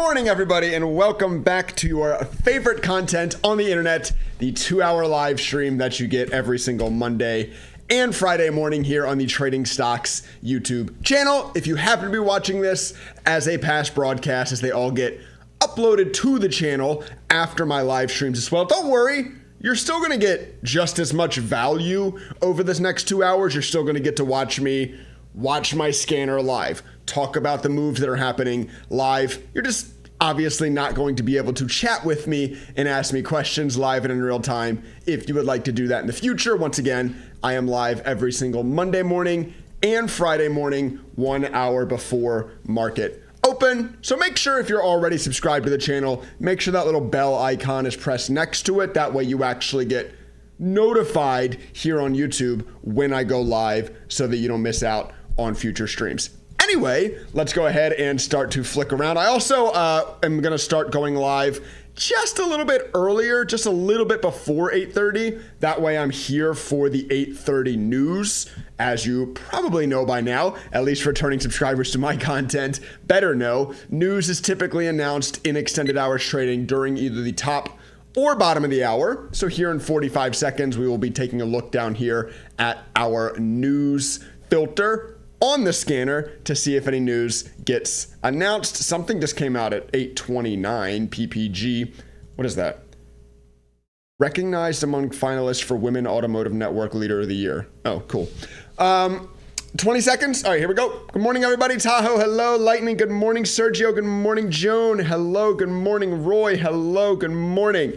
morning, everybody, and welcome back to your favorite content on the internet, the 2-hour live stream that you get every single Monday and Friday morning here on the Trading Stocks YouTube channel. If you happen to be watching this as a past broadcast, as they all get uploaded to the channel after my live streams as well, don't worry. You're still going to get just as much value over this next 2 hours. You're still going to get to watch me watch my scanner live, talk about the moves that are happening live. You're just obviously not going to be able to chat with me and ask me questions live and in real time. If you would like to do that in the future, once again, I am live every single Monday morning and Friday morning, 1 hour before market open. So make sure if you're already subscribed to the channel, make sure that little bell icon is pressed next to it. That way you actually get notified here on YouTube when I go live so that you don't miss out on future streams. Anyway, let's go ahead and start to flick around. I also am going to start going live just a little bit earlier, just a little bit before 8:30. That way I'm here for the 8:30 news. As you probably know by now, at least returning subscribers to my content better know, news is typically announced in extended hours trading during either the top or bottom of the hour. So here in 45 seconds, we will be taking a look down here at our news filter on the scanner to see if any news gets announced. Something just came out at 8:29 PPG. What is that? Recognized among finalists for Women Automotive Network Leader of the Year. Oh, cool. 20 seconds. All right, here we go. Good morning, everybody. Tahoe, hello. Lightning, good morning. Sergio, good morning. Joan, hello. Good morning. Roy, hello. Good morning.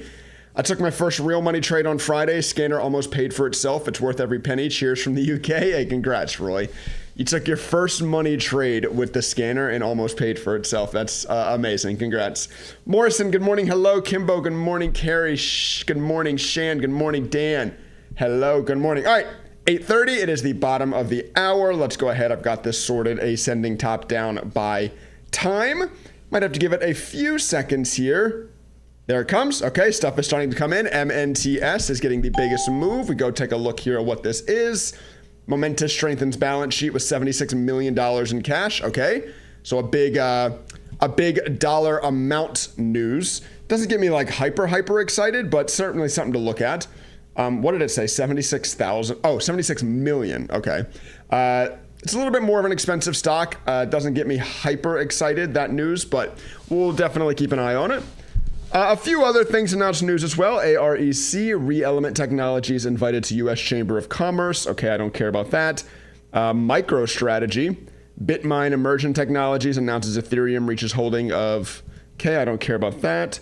I took my first real money trade on Friday. Scanner almost paid for itself. It's worth every penny. Cheers from the UK. Hey, congrats, Roy. You took your first money trade with the scanner and almost paid for itself. That's amazing. Congrats. Morrison, good morning. Hello. Kimbo, good morning. Carrie, good morning. Shan, good morning. Dan, hello. Good morning. All right, 8:30. It is the bottom of the hour. Let's go ahead. I've got this sorted ascending top down by time. Might have to give it a few seconds here. There it comes. Okay, stuff is starting to come in. MNTS is getting the biggest move. We go take a look here at what this is. Momentous strengthens balance sheet with $76 million in cash. Okay, so a big dollar amount news. Doesn't get me like hyper excited, but certainly something to look at. What did it say? 76,000. Oh, 76 million. Okay. It's a little bit more of an expensive stock. Doesn't get me hyper excited, that news, but we'll definitely keep an eye on it. A few other things announced news as well. AREC, Re-Element Technologies invited to U.S. Chamber of Commerce. Okay, I don't care about that. MicroStrategy, Bitmine Emergent Technologies announces Ethereum reaches holding of... Okay, I don't care about that.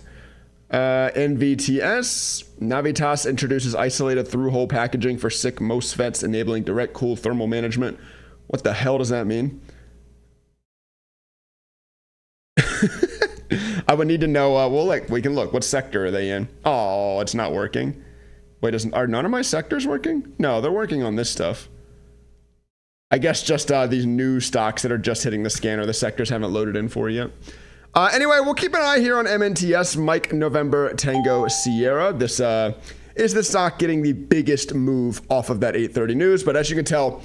NVTS, Navitas introduces isolated through-hole packaging for SiC MOSFETs, enabling direct cool thermal management. What the hell does that mean? I would need to know, we can look. What sector are they in? Oh, it's not working. Wait, are none of my sectors working? No, they're working on this stuff. I guess just these new stocks that are just hitting the scanner. The sectors haven't loaded in for yet. Anyway, we'll keep an eye here on MNTS, Mike November Tango Sierra. This is the stock getting the biggest move off of that 8:30 news. But as you can tell,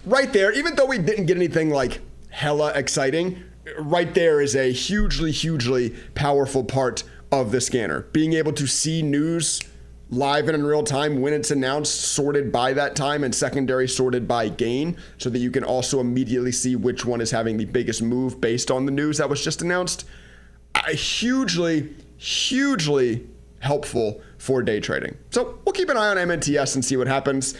right there, even though we didn't get anything like hella exciting, right there is a hugely powerful part of the scanner. Being able to see news live and in real time when it's announced, sorted by that time, and secondary sorted by gain, so that you can also immediately see which one is having the biggest move based on the news that was just announced. Hugely helpful for day trading. So we'll keep an eye on MNTS and see what happens.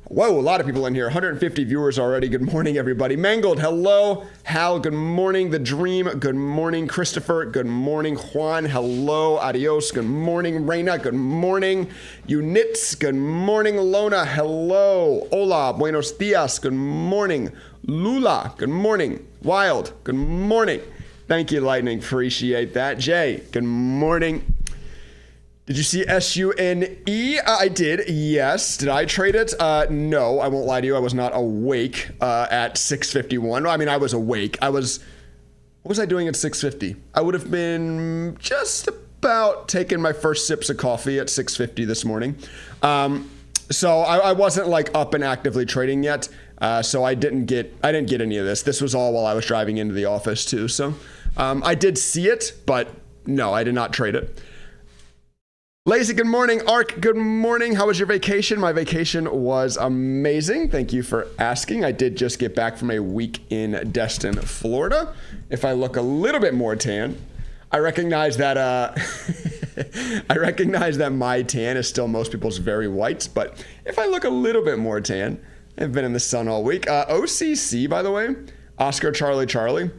Whoa, a lot of people in here. 150 viewers already. Good morning, everybody. Mangled, hello. Hal, good morning. The Dream, good morning. Christopher, good morning. Juan, hello. Adios, good morning. Reina, good morning. Units, good morning. Lona, hello. Hola, buenos dias, good morning. Lula, good morning. Wild, good morning. Thank you, Lightning. Appreciate that. Jay, good morning. Did you see SUNE? I did, yes. Did I trade it? No, I won't lie to you. I was not awake at 6:51. I mean, I was awake. What was I doing at 6:50? I would have been just about taking my first sips of coffee at 6:50 this morning. So I wasn't like up and actively trading yet. So I didn't get any of this. This was all while I was driving into the office too. So I did see it, but no, I did not trade it. Lazy, good morning. Ark, good morning. How was your vacation? My vacation was amazing. Thank you for asking. I did just get back from a week in Destin, Florida. If I look a little bit more tan, I recognize that I recognize that my tan is still most people's very white, but if I look a little bit more tan, I've been in the sun all week. OCC, by the way, Oscar Charlie Charlie,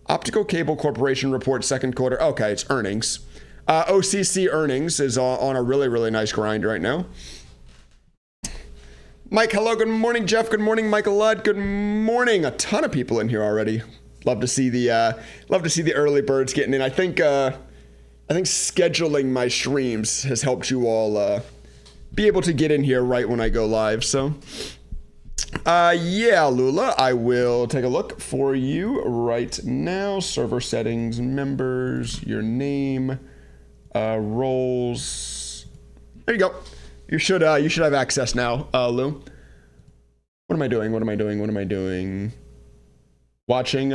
Optical Cable Corporation reports second quarter. Okay, it's earnings. OCC earnings is on a really, really nice grind right now. Mike, hello, good morning. Jeff, good morning. Michael Ludd, good morning. A ton of people in here already. Love to see the early birds getting in. I think scheduling my streams has helped you all be able to get in here right when I go live. So, yeah, Lula, I will take a look for you right now. Server settings, members, your name. Roles. There you go. You should have access now, Lou. What am I doing? Watching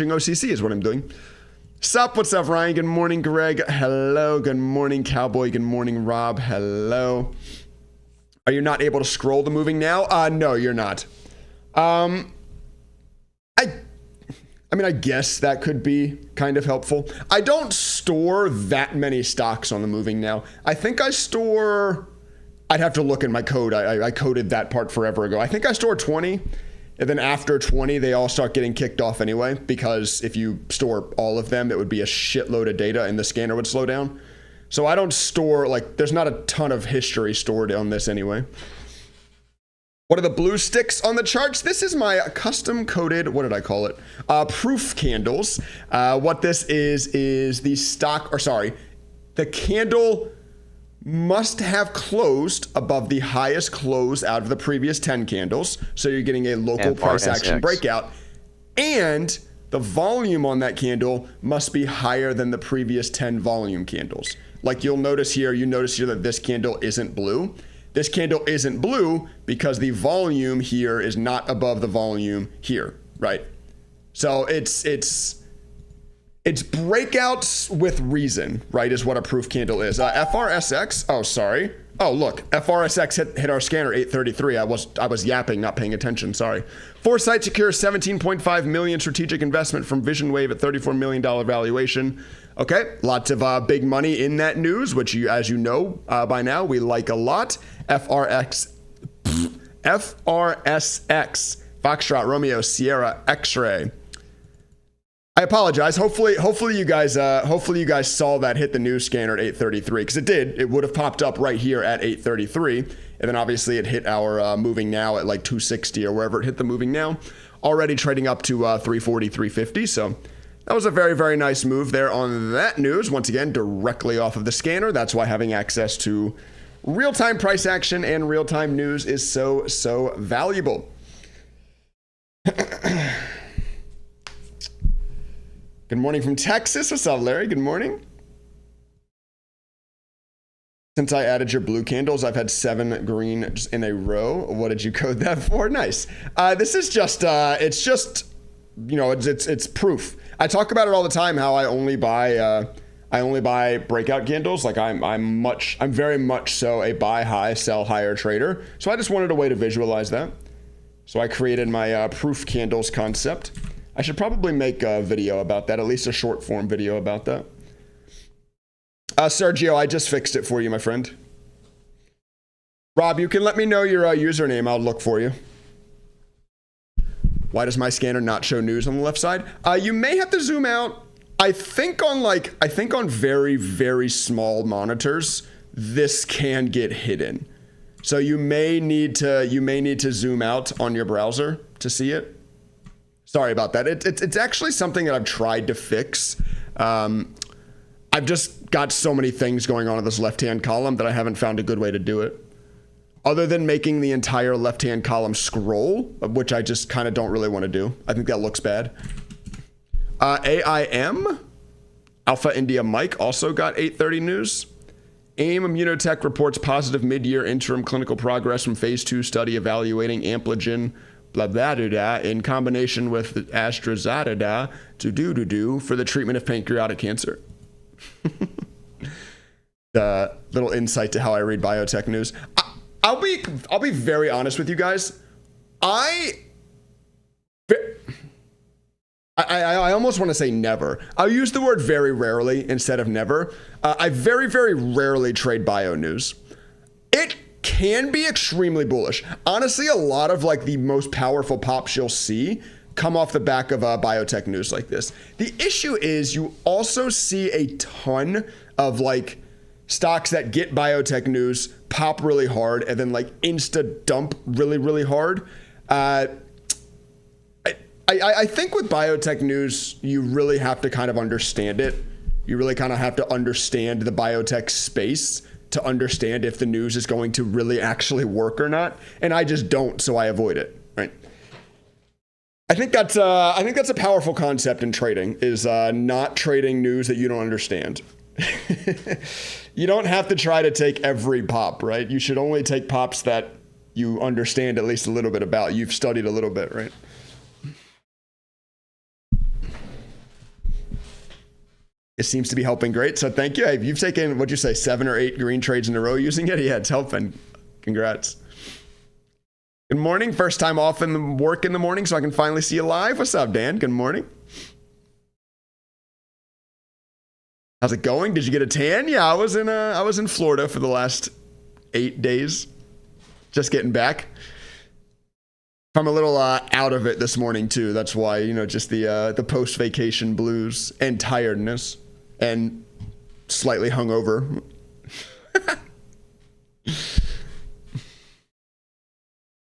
OCC is what I'm doing. Sup, what's up, Ryan? Good morning, Greg. Hello. Good morning, Cowboy. Good morning, Rob. Hello. Are you not able to scroll the moving now? No, you're not. I mean, I guess that could be kind of helpful. I don't store that many stocks on the moving now. I think I store, I'd have to look in my code. I coded that part forever ago. I think I store 20, and then after 20, they all start getting kicked off anyway, because if you store all of them, it would be a shitload of data and the scanner would slow down. So I don't store, like, there's not a ton of history stored on this anyway. What are the blue sticks on the charts? This is my custom coded, what did I call it? Proof candles. What this is the stock, or sorry, the candle must have closed above the highest close out of the previous 10 candles. So you're getting a local price action breakout. And the volume on that candle must be higher than the previous 10 volume candles. Like you notice here that this candle isn't blue. This candle isn't blue because the volume here is not above the volume here, right? So it's breakouts with reason, right, is what a proof candle is. FRSX, oh, sorry. Oh, look, FRSX hit our scanner 833. I was yapping, not paying attention, sorry. Foresight secures $17.5 million strategic investment from Vision Wave at $34 million valuation. Okay, lots of big money in that news, which you, as you know by now, we like a lot. FRSX, Foxtrot, Romeo, Sierra, X-Ray. I apologize. Hopefully you guys saw that hit the news scanner at 833, because it did. It would have popped up right here at 833, and then obviously it hit our moving now at like 260 or wherever it hit the moving now. Already trading up to 340, 350. So that was a very, very nice move there on that news. Once again, directly off of the scanner. That's why having access to real-time price action and real-time news is so valuable. Good morning from Texas. What's up, Larry? Good morning. Since I added your blue candles, I've had 7 green just in a row. What did you code that for? Nice. This is just, it's just, you know, it's proof. I talk about it all the time, how I only buy breakout candles. Like I'm very much so a buy high, sell higher trader. So I just wanted a way to visualize that. So I created my proof candles concept. I should probably make a video about that, at least a short form video about that. Sergio, I just fixed it for you, my friend. Rob, you can let me know your username. I'll look for you. Why does my scanner not show news on the left side? You may have to zoom out. I think on very, very small monitors, this can get hidden. So you may need to zoom out on your browser to see it. Sorry about that. It's actually something that I've tried to fix. I've just got so many things going on in this left-hand column that I haven't found a good way to do it. Other than making the entire left-hand column scroll, which I just kind of don't really want to do. I think that looks bad. AIM, Alpha India Mike also got 830 news. AIM Immunotech reports positive mid-year interim clinical progress from phase 2 study evaluating Ampligen in combination with AstraZeneca to do for the treatment of pancreatic cancer. The little insight to how I read biotech news. I'll be very honest with you guys. I almost want to say never. I'll use the word very rarely instead of never. I very, very rarely trade bio news. It can be extremely bullish. Honestly, a lot of like the most powerful pops you'll see come off the back of biotech news like this. The issue is you also see a ton of like stocks that get biotech news pop really hard and then like insta dump really, really hard. I think with biotech news, you really have to kind of understand it. You really kind of have to understand the biotech space to understand if the news is going to really actually work or not. And I just don't, so I avoid it, right? I think that's a powerful concept in trading, is not trading news that you don't understand. You don't have to try to take every pop, right? You should only take pops that you understand at least a little bit about. You've studied a little bit, right? It seems to be helping great. So thank you. Hey, you've taken, what'd you say, 7 or 8 green trades in a row using it? Yeah, it's helping. Congrats. Good morning. First time off in the work in the morning, so I can finally see you live. What's up, Dan? Good morning. How's it going? Did you get a tan? Yeah, I was in Florida for the last 8 days. Just getting back. I'm a little out of it this morning too. That's why, you know, just the post-vacation blues and tiredness and slightly hungover.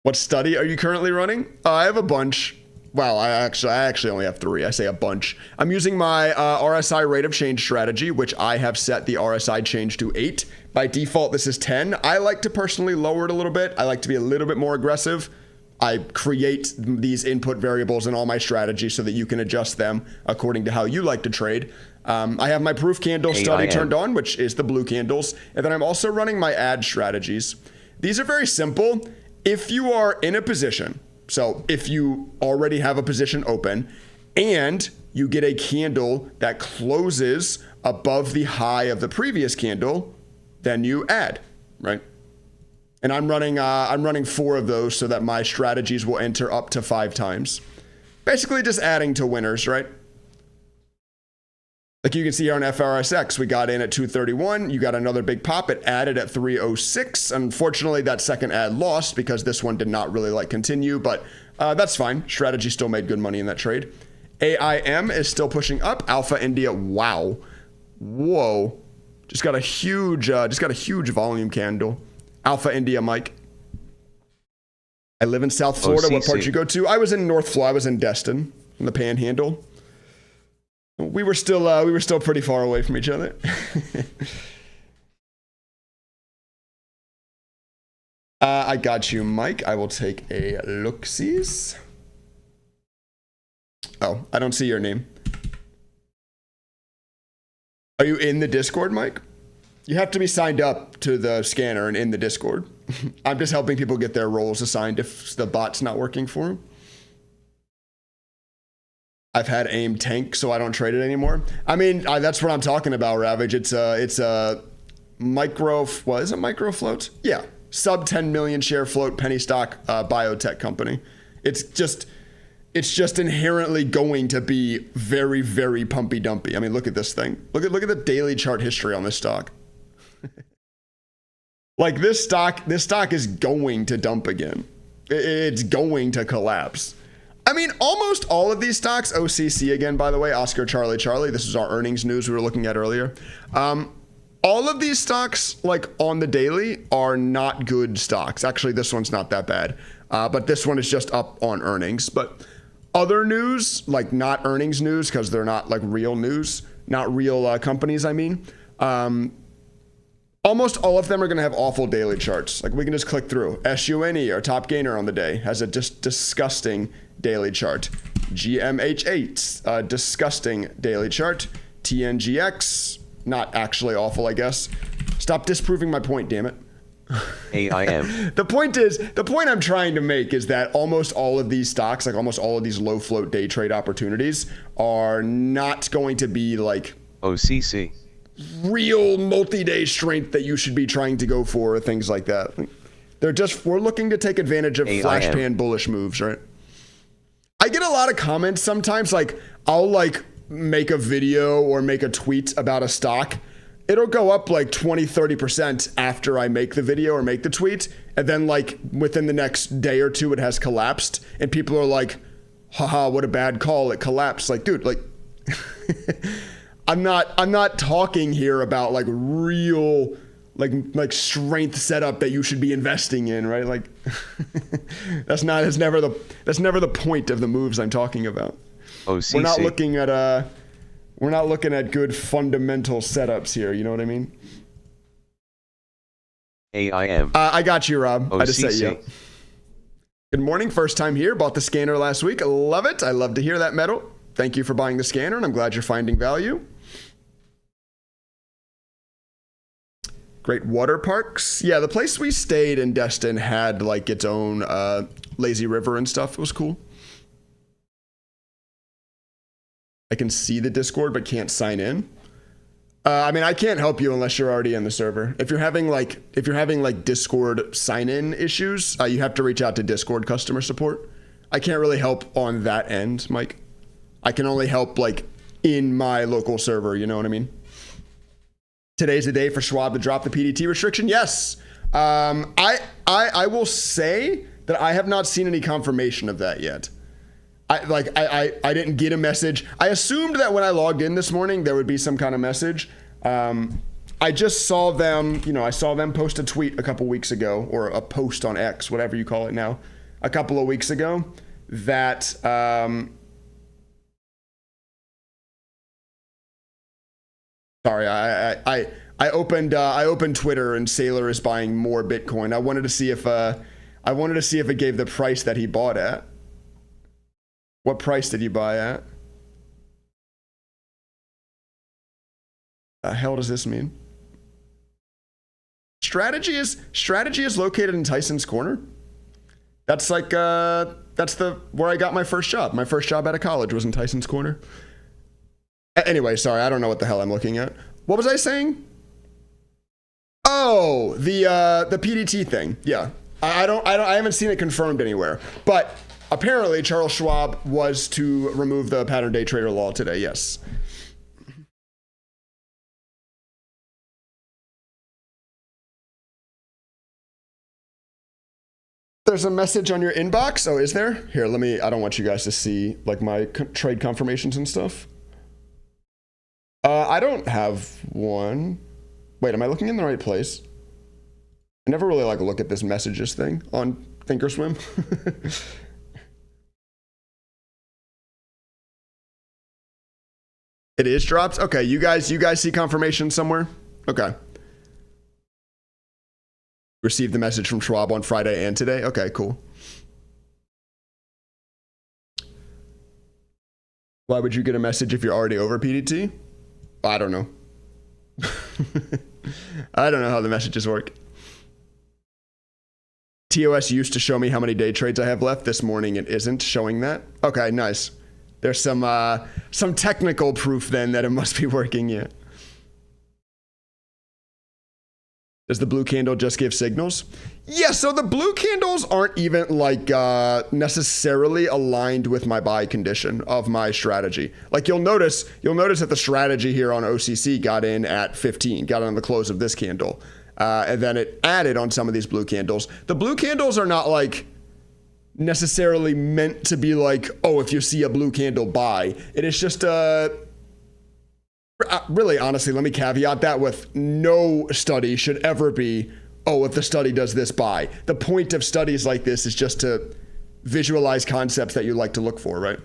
What study are you currently running? I have a bunch. Well, I actually only have 3. I say a bunch. I'm using my RSI rate of change strategy, which I have set the RSI change to 8. By default, this is 10. I like to personally lower it a little bit. I like to be a little bit more aggressive. I create these input variables in all my strategies so that you can adjust them according to how you like to trade. I have my proof candle study turned on, which is the blue candles. And then I'm also running my ad strategies. These are very simple. If you are in a position, so if you already have a position open and you get a candle that closes above the high of the previous candle, then you add, right? And I'm running 4 of those so that my strategies will enter up to 5 times. Basically just adding to winners, right? Like you can see here on FRSX, we got in at 231. You got another big pop. It added at 306. Unfortunately, that second ad lost because this one did not really like continue, but that's fine. Strategy still made good money in that trade. AIM is still pushing up. Alpha India, wow. Whoa. Just got a huge volume candle. Alpha India, Mike. I live in South Florida. What part did you go to? I was in North Florida. I was in Destin, in the Panhandle. We were still pretty far away from each other. I got you, Mike. I will take a look-sees. Oh, I don't see your name. Are you in the Discord, Mike? You have to be signed up to the scanner and in the Discord. I'm just helping people get their roles assigned if the bot's not working for them. I've had AIM tank, so I don't trade it anymore. I mean, that's what I'm talking about, Ravage. It's a micro, what is it, micro float? Yeah, sub 10 million share float, penny stock biotech company. It's just inherently going to be very, very pumpy dumpy. I mean, look at this thing. Look at the daily chart history on this stock. Like this stock is going to dump again. It's going to collapse. I mean, almost all of these stocks, OCC again, by the way, Oscar Charlie Charlie, this is our earnings news we were looking at earlier. All of these stocks, like on the daily, are not good stocks. Actually, this one's not that bad, but this one is just up on earnings. But other news, like not earnings news, because they're not like real news, not real companies, I mean. Almost all of them are going to have awful daily charts. Like we can just click through. SUNE, our top gainer on the day, has a just disgusting daily chart. GMH8, disgusting daily chart. TNGX, not actually awful, I guess. Stop disproving my point, damn it. AIM. The point I'm trying to make is that almost all of these stocks, like almost all of these low float day trade opportunities, are not going to be like OCC. real multi-day strength that you should be trying to go for, or things like that. We're looking to take advantage of flash pan bullish moves, right? I get a lot of comments sometimes, like I'll like make a video or make a tweet about a stock. It'll go up like 20-30% after I make the video or make the tweet, and then like within the next day or two it has collapsed, and people are like, haha, what a bad call, it collapsed. Like, dude, like I'm not talking here about like real like strength setup that you should be investing in, right? Like that's never the point of the moves I'm talking about. OCC. We're not looking at good fundamental setups here, you know what I mean? AIM. I got you, Rob. OCC. I just set you up. Good morning, first time here, bought the scanner last week. I love it. I love to hear that metal. Thank you for buying the scanner, and I'm glad you're finding value. Great water parks. Yeah, the place we stayed in Destin had like its own lazy river and stuff. It was cool. I can see the Discord but can't sign in. I mean, I can't help you unless you're already in the server. If you're having like Discord sign-in issues, you have to reach out to Discord customer support. I can't really help on that end, Mike. I can only help like in my local server, you know what I mean? Today's the day for Schwab to drop the PDT restriction. Yes. I will say that I have not seen any confirmation of that yet. I didn't get a message. I assumed that when I logged in this morning, there would be some kind of message. I just saw them, I saw them post a tweet a couple weeks ago, or a post on X, whatever you call it now, a couple of weeks ago that, sorry, I opened Twitter and Sailor is buying more Bitcoin. I wanted to see if it gave the price that he bought at. What price did you buy at? The hell does this mean? Strategy is located in Tyson's Corner. That's like that's where I got my first job. My first job out of college was in Tyson's Corner. Anyway, sorry, I don't know what the hell I'm looking at. What was I saying? Oh, the PDT thing. Yeah. I haven't seen it confirmed anywhere. But apparently Charles Schwab was to remove the pattern day trader law today. Yes. There's a message on your inbox. Oh, is there? Here, I don't want you guys to see like my trade confirmations and stuff. I don't have one. Wait, am I looking in the right place? I never really like look at this messages thing on Thinkorswim. It is dropped? Okay, you guys see confirmation somewhere? Okay. Received the message from Schwab on Friday and today? Okay, cool. Why would you get a message if you're already over PDT? I don't know. I don't know how the messages work. TOS used to show me how many day trades I have left. This morning it isn't showing that. Okay, nice. There's some technical proof then that it must be working yet. Does the blue candle just give signals? Yeah, so the blue candles aren't even like necessarily aligned with my buy condition of my strategy. Like you'll notice that the strategy here on OCC got in at 15, got in on the close of this candle. And then it added on some of these blue candles. The blue candles are not like necessarily meant to be like, oh, if you see a blue candle, buy. It is just really, honestly, let me caveat that with no study should ever be, oh, if the study does this, buy. The point of studies like this is just to visualize concepts that you like to look for, right?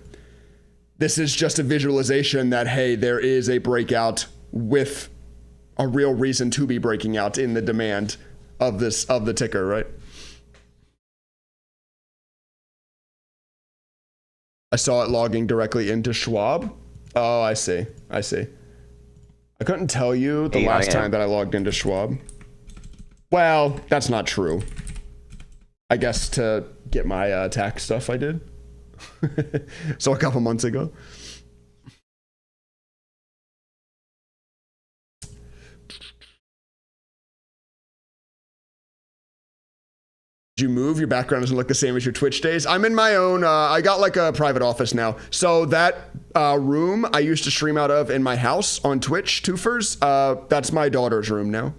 This is just a visualization that, hey, there is a breakout with a real reason to be breaking out in the demand of the ticker, right? I saw it logging directly into Schwab. Oh, I see. I couldn't tell you the last time that I logged into Schwab. Well, that's not true. I guess to get my tax stuff I did. So a couple months ago. Did you move? Your background doesn't look the same as your Twitch days. I'm in my own, I got like a private office now. So that room I used to stream out of in my house on Twitch, Twofers, that's my daughter's room now.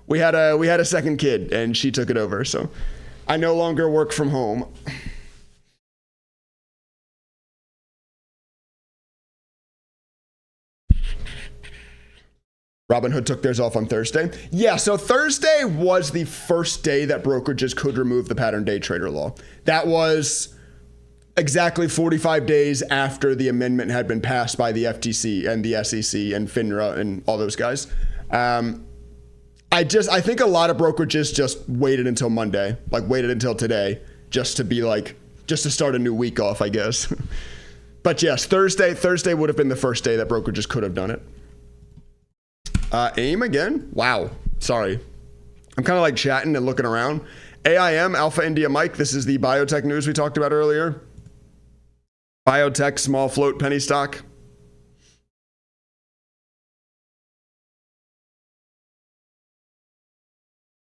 We had a second kid and she took it over. So I no longer work from home. Robinhood took theirs off on Thursday. Yeah, so Thursday was the first day that brokerages could remove the pattern day trader law. That was exactly 45 days after the amendment had been passed by the FTC and the SEC and FINRA and all those guys. I think a lot of brokerages just waited until Monday, like waited until today, just to start a new week off, I guess. But yes, Thursday would have been the first day that brokerages could have done it. AIM again? Wow. Sorry. I'm kind of like chatting and looking around. AIM, Alpha India Mike. This is the biotech news we talked about earlier. Biotech, small float, penny stock.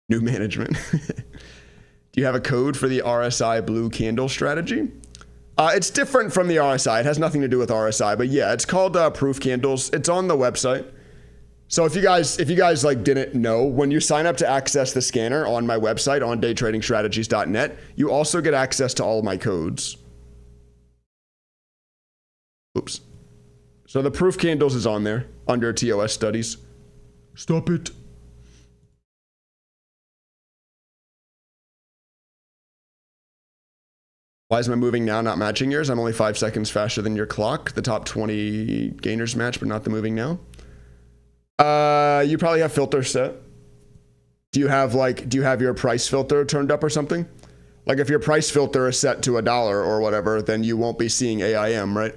New management. Do you have a code for the RSI blue candle strategy? It's different from the RSI. It has nothing to do with RSI, but yeah, it's called proof candles. It's on the website. So if you guys like didn't know, when you sign up to access the scanner on my website on daytradingstrategies.net, you also get access to all of my codes. Oops. So the proof candles is on there under TOS studies. Stop it. Why is my moving now not matching yours? I'm only 5 seconds faster than your clock. The top 20 gainers match, but not the moving now. You probably have filters set. Do you have your price filter turned up or something? Like if your price filter is set to $1 or whatever, then you won't be seeing AIM, right?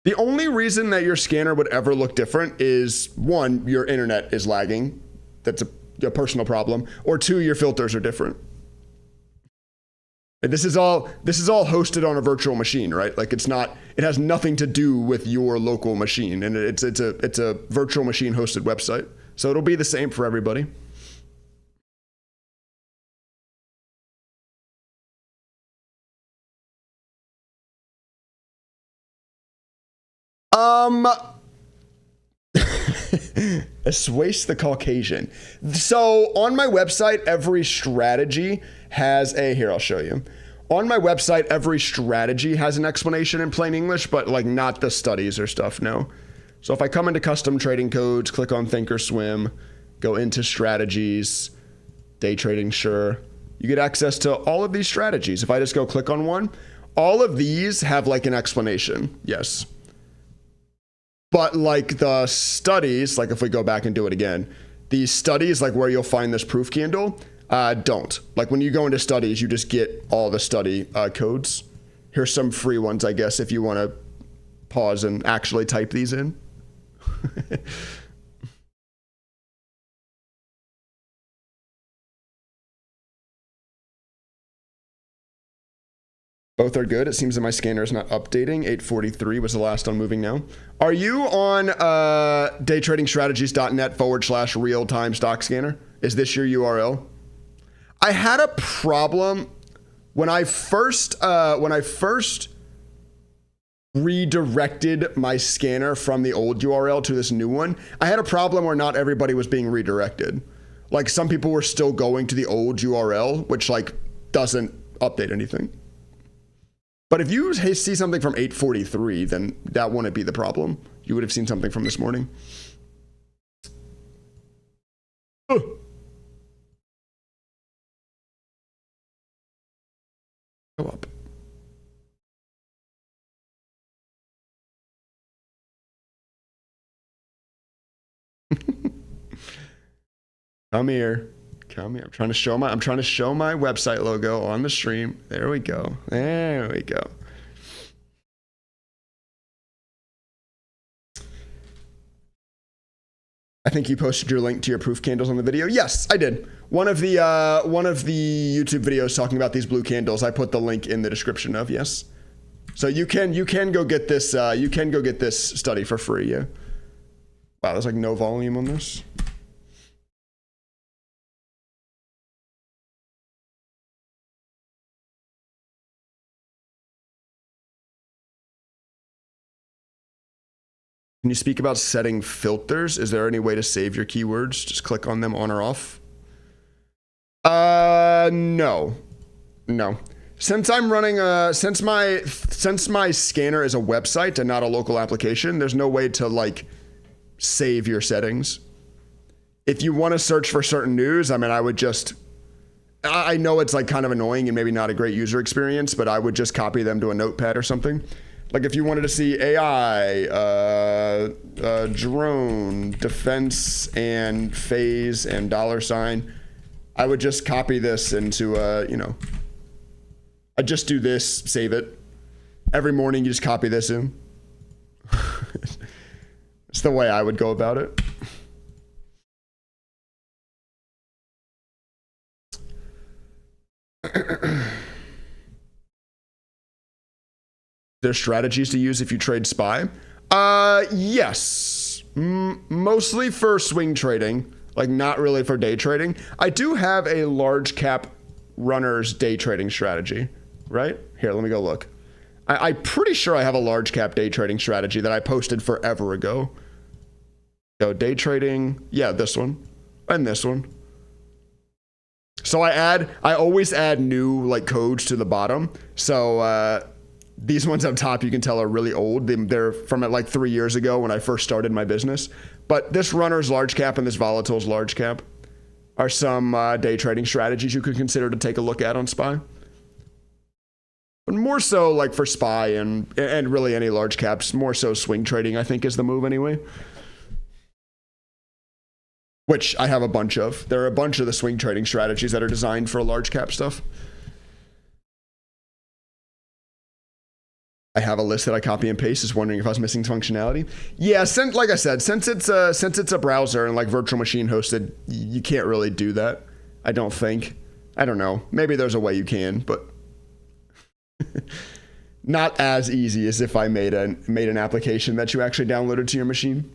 The only reason that your scanner would ever look different is one, your internet is lagging. That's a personal problem. Or two, your filters are different. This is all hosted on a virtual machine, right? Like it has nothing to do with your local machine, and it's a virtual machine hosted website. So it'll be the same for everybody. Assuage the Caucasian. So on my website, every strategy has here, I'll show you. On my website, every strategy has an explanation in plain English, but like not the studies or stuff, no. So if I come into custom trading codes, click on Thinkorswim, go into strategies, day trading, sure. You get access to all of these strategies. If I just go click on one, all of these have like an explanation, yes. But like the studies, like if we go back and do it again, these studies, like where you'll find this proof candle, don't. Like when you go into studies, you just get all the study codes. Here's some free ones, I guess, if you want to pause and actually type these in. Both are good. It seems that my scanner is not updating. 843 was the last on moving now. Are you on daytradingstrategies.net/real-time stock scanner? Is this your URL? I had a problem when I first redirected my scanner from the old URL to this new one. I had a problem where not everybody was being redirected. Like some people were still going to the old URL, which like doesn't update anything. But if you see something from 843, then that wouldn't be the problem. You would have seen something from this morning. Go up. Come here. Come here. I'm trying to show my website logo on the stream. There we go. There we go. I think you posted your link to your proof candles on the video. Yes, I did. One of the YouTube videos talking about these blue candles, I put the link in the description of. Yes. So you can go get this study for free. Yeah. Wow, there's like no volume on this. Can you speak about setting filters? Is there any way to save your keywords? Just click on them on or off. No. Since I'm running since my scanner is a website and not a local application, there's no way to like save your settings. If you want to search for certain news, I mean, I know it's like kind of annoying and maybe not a great user experience, but I would just copy them to a notepad or something. Like if you wanted to see AI, drone, defense, and phase, and $, I would just copy this into, I just do this, save it. Every morning you just copy this in. It's the way I would go about it. There's strategies to use if you trade SPY. Yes. Mostly for swing trading, like not really for day trading. I do have a large cap runners day trading strategy, right? Here, let me go look. I'm pretty sure I have a large cap day trading strategy that I posted forever ago. Go day trading. Yeah, this one and this one. So I always add new like codes to the bottom. So, these ones up top, you can tell are really old. They're from like 3 years ago when I first started my business. But this runner's large cap and this volatile's large cap are some day trading strategies you could consider to take a look at on SPY. But more so like for SPY and really any large caps, more so swing trading, I think is the move anyway. Which I have a bunch of. There are a bunch of the swing trading strategies that are designed for large cap stuff. I have a list that I copy and paste. Just wondering if I was missing functionality. Yeah, like I said, since it's a browser and like virtual machine hosted, you can't really do that. I don't think. I don't know. Maybe there's a way you can, but not as easy as if I made an application that you actually downloaded to your machine.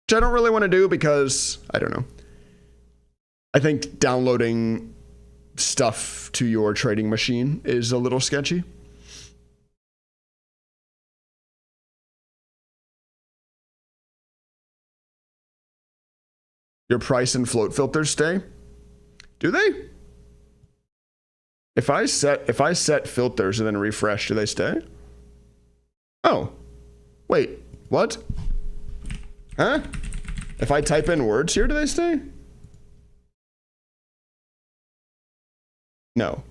Which I don't really want to do because I don't know. I think downloading stuff to your trading machine is a little sketchy. Your price and float filters stay? Do they? If I set filters and then refresh, do they stay? Oh. Wait, what? Huh? If I type in words here, do they stay? No.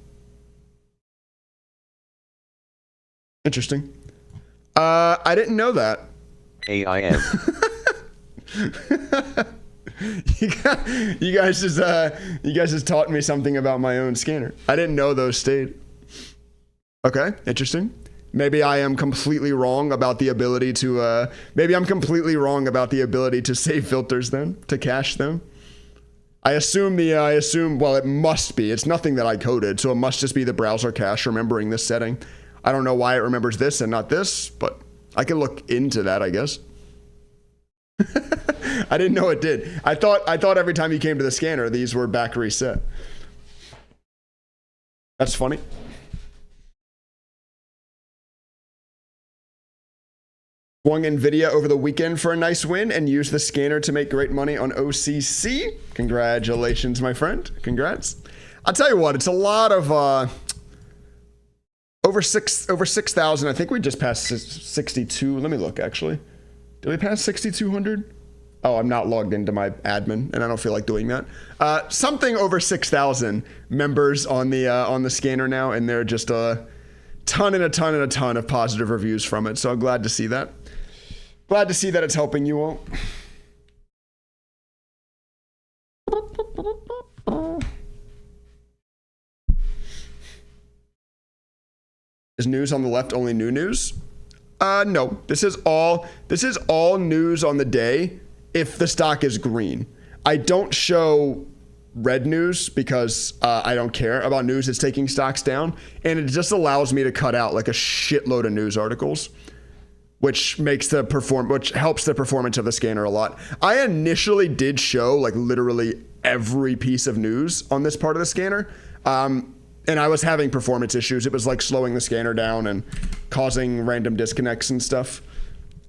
Interesting. I didn't know that. AIM. You guys just taught me something about my own scanner. I didn't know those stayed. Okay, interesting. Maybe I am completely wrong about the ability to save filters then, to cache them. I assume well, it must be. It's nothing that I coded, so it must just be the browser cache remembering this setting. I don't know why it remembers this and not this, but I can look into that, I guess. I didn't know it did. I thought every time you came to the scanner, these were back reset. That's funny. Swung Nvidia over the weekend for a nice win and used the scanner to make great money on OCC. Congratulations, my friend. Congrats. I'll tell you what, it's a lot of over 6,000. I think we just passed 62. Let me look actually. Did we pass 6,200? Oh, I'm not logged into my admin, and I don't feel like doing that. Something over 6,000 members on the scanner now, and there are just a ton and a ton and a ton of positive reviews from it. So I'm glad to see that. Glad to see that it's helping you all. Is news on the left only new news? No, this is all news on the day if the stock is green. I don't show red news because I don't care about news that's taking stocks down, and it just allows me to cut out like a shitload of news articles, which helps the performance of the scanner a lot. I initially did show like literally every piece of news on this part of the scanner, and I was having performance issues. It was like slowing the scanner down and causing random disconnects and stuff.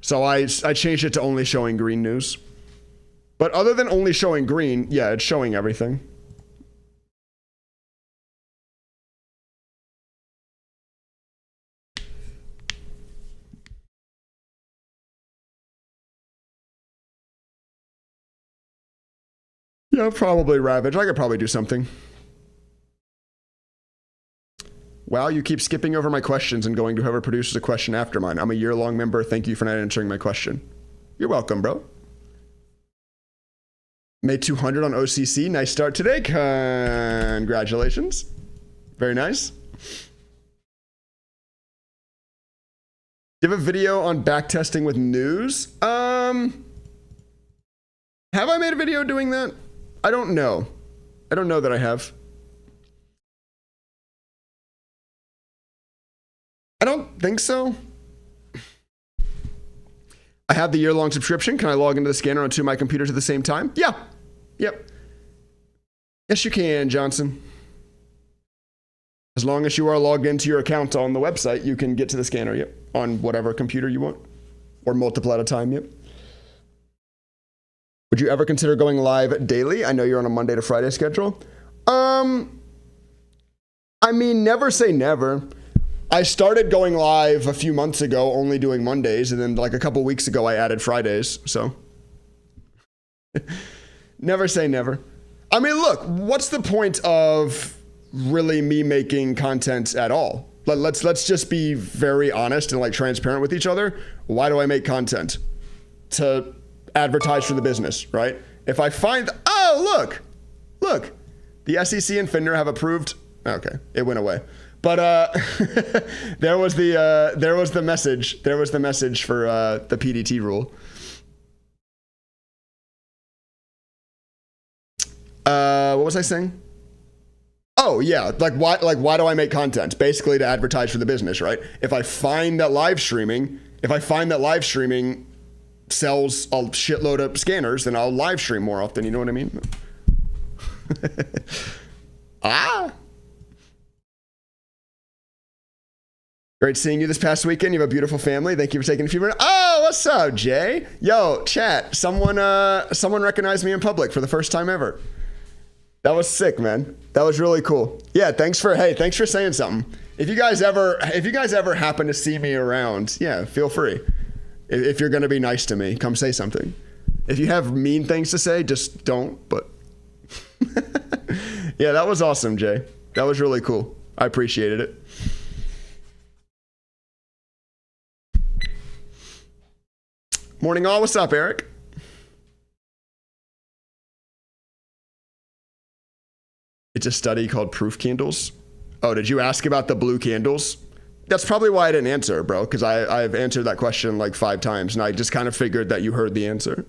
So I changed it to only showing green news. But other than only showing green, yeah, it's showing everything. Yeah, probably Ravage. I could probably do something. Wow, you keep skipping over my questions and going to whoever produces a question after mine. I'm a year-long member. Thank you for not answering my question. You're welcome, bro. Made 200 on OCC. Nice start today. Congratulations. Very nice. Do you have a video on backtesting with news? Have I made a video doing that? I don't know. I don't know that I have. I don't think so. I have the year-long subscription. Can I log into the scanner on two of my computers at the same time? Yeah. Yep. Yes, you can, Johnson. As long as you are logged into your account on the website, you can get to the scanner, yep, on whatever computer you want, or multiple at a time, yep. Would you ever consider going live daily? I know you're on a Monday to Friday schedule. I mean, never say never. I started going live a few months ago, only doing Mondays, and then like a couple weeks ago, I added Fridays, so. Never say never. I mean, look, what's the point of really me making content at all? Let's just be very honest and like transparent with each other. Why do I make content? To advertise for the business, right? If I find, oh, look, the SEC and FINRA have approved, okay, it went away. But there was the message for the PDT rule. What was I saying? Oh yeah, like why do I make content? Basically to advertise for the business, right? If I find that live streaming sells a shitload of scanners, then I'll live stream more often, you know what I mean? Great seeing you this past weekend. You have a beautiful family. Thank you for taking a few minutes. Oh, what's up, Jay? Yo, chat. Someone recognized me in public for the first time ever. That was sick, man. That was really cool. Yeah, thanks for saying something. If you guys ever happen to see me around, yeah, feel free. If you're gonna be nice to me, come say something. If you have mean things to say, just don't. But yeah, that was awesome, Jay. That was really cool. I appreciated it. Morning all, what's up, Eric? It's a study called Proof Candles. Oh, did you ask about the blue candles? That's probably why I didn't answer, bro, because I've answered that question like 5 times, and I just kind of figured that you heard the answer.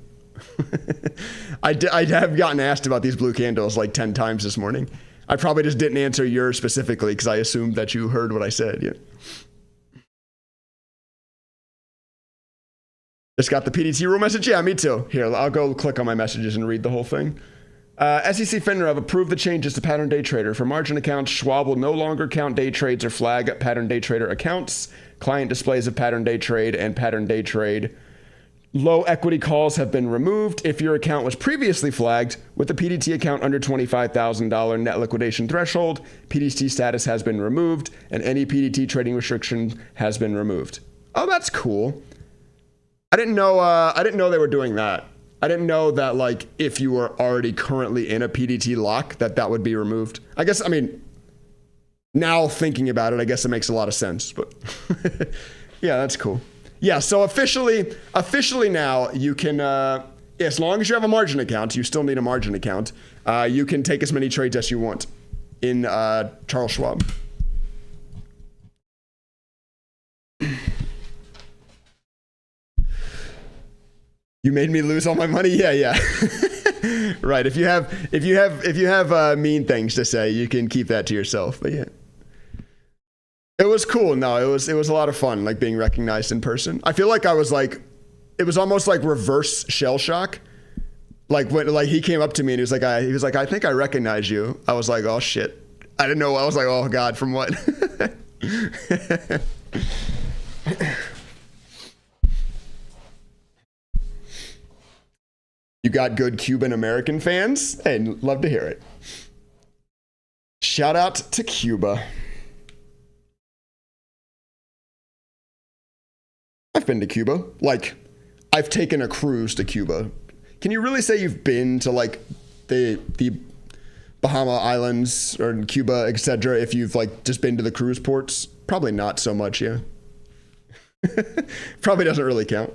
I have gotten asked about these blue candles like 10 times this morning. I probably just didn't answer yours specifically because I assumed that you heard what I said. Yeah. Just got the PDT rule message? Yeah, me too. Here, I'll go click on my messages and read the whole thing. SEC FINRA have approved the changes to pattern day trader. For margin accounts, Schwab will no longer count day trades or flag pattern day trader accounts. Client displays of pattern day trade and pattern day trade. Low equity calls have been removed. If your account was previously flagged with a PDT account under $25,000 net liquidation threshold, PDT status has been removed and any PDT trading restriction has been removed. Oh, that's cool. I didn't know they were doing that. I didn't know that, like, if you were already currently in a PDT lock, that would be removed. I guess, I mean, now thinking about it, I guess it makes a lot of sense, but yeah, that's cool. Yeah, so officially now you can, as long as you have a margin account, you still need a margin account, you can take as many trades as you want in Charles Schwab. You made me lose all my money. Yeah. Right. If you have mean things to say, you can keep that to yourself. But yeah, it was cool. No, it was a lot of fun, like being recognized in person. I feel like I was like, it was almost like reverse shell shock. Like when he came up to me and he was like, I think I recognize you. I was like, oh shit. I didn't know. I was like, oh God, from what? You got good Cuban American fans? Hey, love to hear it. Shout out to Cuba. I've been to Cuba. Like, I've taken a cruise to Cuba. Can you really say you've been to like the Bahama Islands or Cuba, etc. if you've like just been to the cruise ports? Probably not so much, yeah. Probably doesn't really count.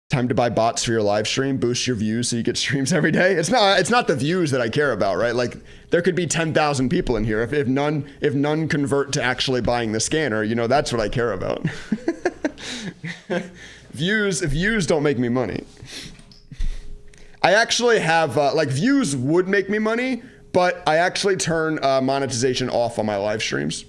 Time to buy bots for your live stream, boost your views so you get streams every day. It's not the views that I care about, right? Like there could be 10,000 people in here. If none convert to actually buying the scanner, you know, that's what I care about. Views don't make me money. I actually have like views would make me money, but I actually turn monetization off on my live streams.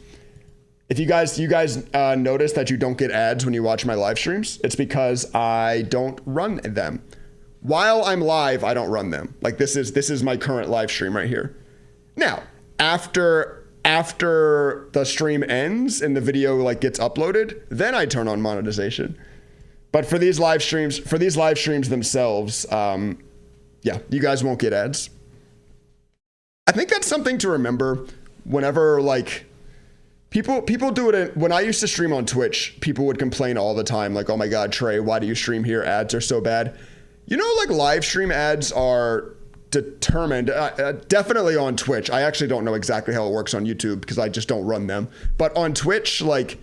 If you guys notice that you don't get ads when you watch my live streams, it's because I don't run them. While I'm live, I don't run them. Like this is my current live stream right here. Now, after the stream ends and the video like gets uploaded, then I turn on monetization. But for these live streams themselves, yeah, you guys won't get ads. I think that's something to remember whenever like people do it. When I used to stream on Twitch, people would complain all the time, like, oh my God, Trey, why do you stream here? Ads are so bad. You know, like live stream ads are determined, definitely on Twitch. I actually don't know exactly how it works on YouTube because I just don't run them. But on Twitch, like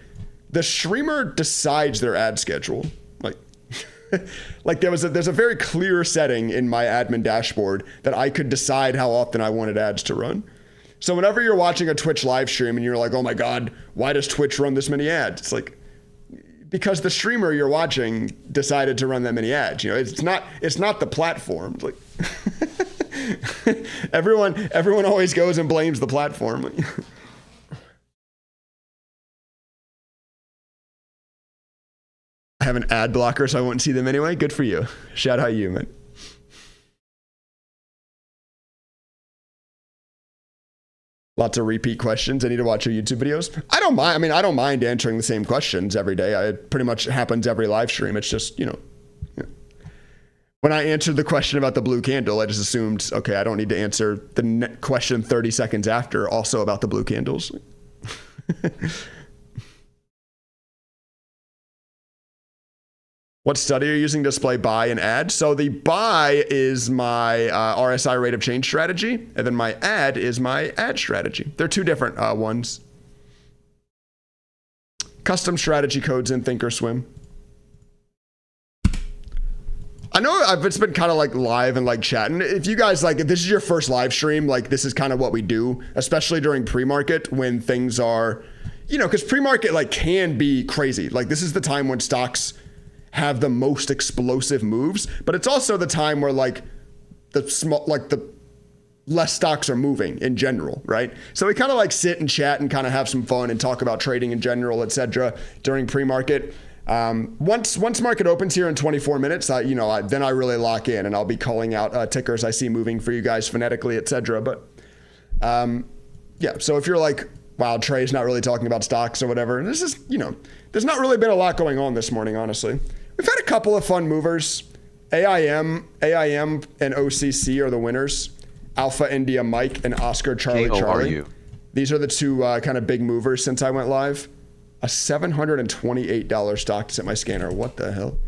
the streamer decides their ad schedule. Like there's a very clear setting in my admin dashboard that I could decide how often I wanted ads to run. So whenever you're watching a Twitch live stream and you're like, oh my God, why does Twitch run this many ads? It's like, because the streamer you're watching decided to run that many ads. You know, it's not the platform. It's like everyone always goes and blames the platform. I have an ad blocker, so I won't see them anyway. Good for you. Shout out you, man. Lots of repeat questions. I need to watch your YouTube videos. I don't mind. I mean, I don't mind answering the same questions every day. It pretty much happens every live stream. It's just, you know, when I answered the question about the blue candle, I just assumed, okay, I don't need to answer the question 30 seconds after also about the blue candles. What study are you using to display buy and add? So the buy is my RSI rate of change strategy, and then my add is my ad strategy. They're two different ones. Custom strategy codes in Thinkorswim. I know it's been kind of like live and like chatting. If you guys like, if this is your first live stream, like this is kind of what we do, especially during pre-market when things are, you know, because pre-market like can be crazy. Like this is the time when stocks have the most explosive moves, but it's also the time where like the less stocks are moving in general, right? So we kind of like sit and chat and kind of have some fun and talk about trading in general, etc. during pre-market. Once market opens here in 24 minutes, then I really lock in and I'll be calling out tickers I see moving for you guys phonetically, etc. But yeah, so if you're like, wow, Trey's not really talking about stocks or whatever, this is, you know, there's not really been a lot going on this morning, honestly. We've had a couple of fun movers. AIM and OCC are the winners. Alpha India Mike and Oscar Charlie Charlie. These are the two kind of big movers since I went live. A $728 stock to set my scanner. What the hell?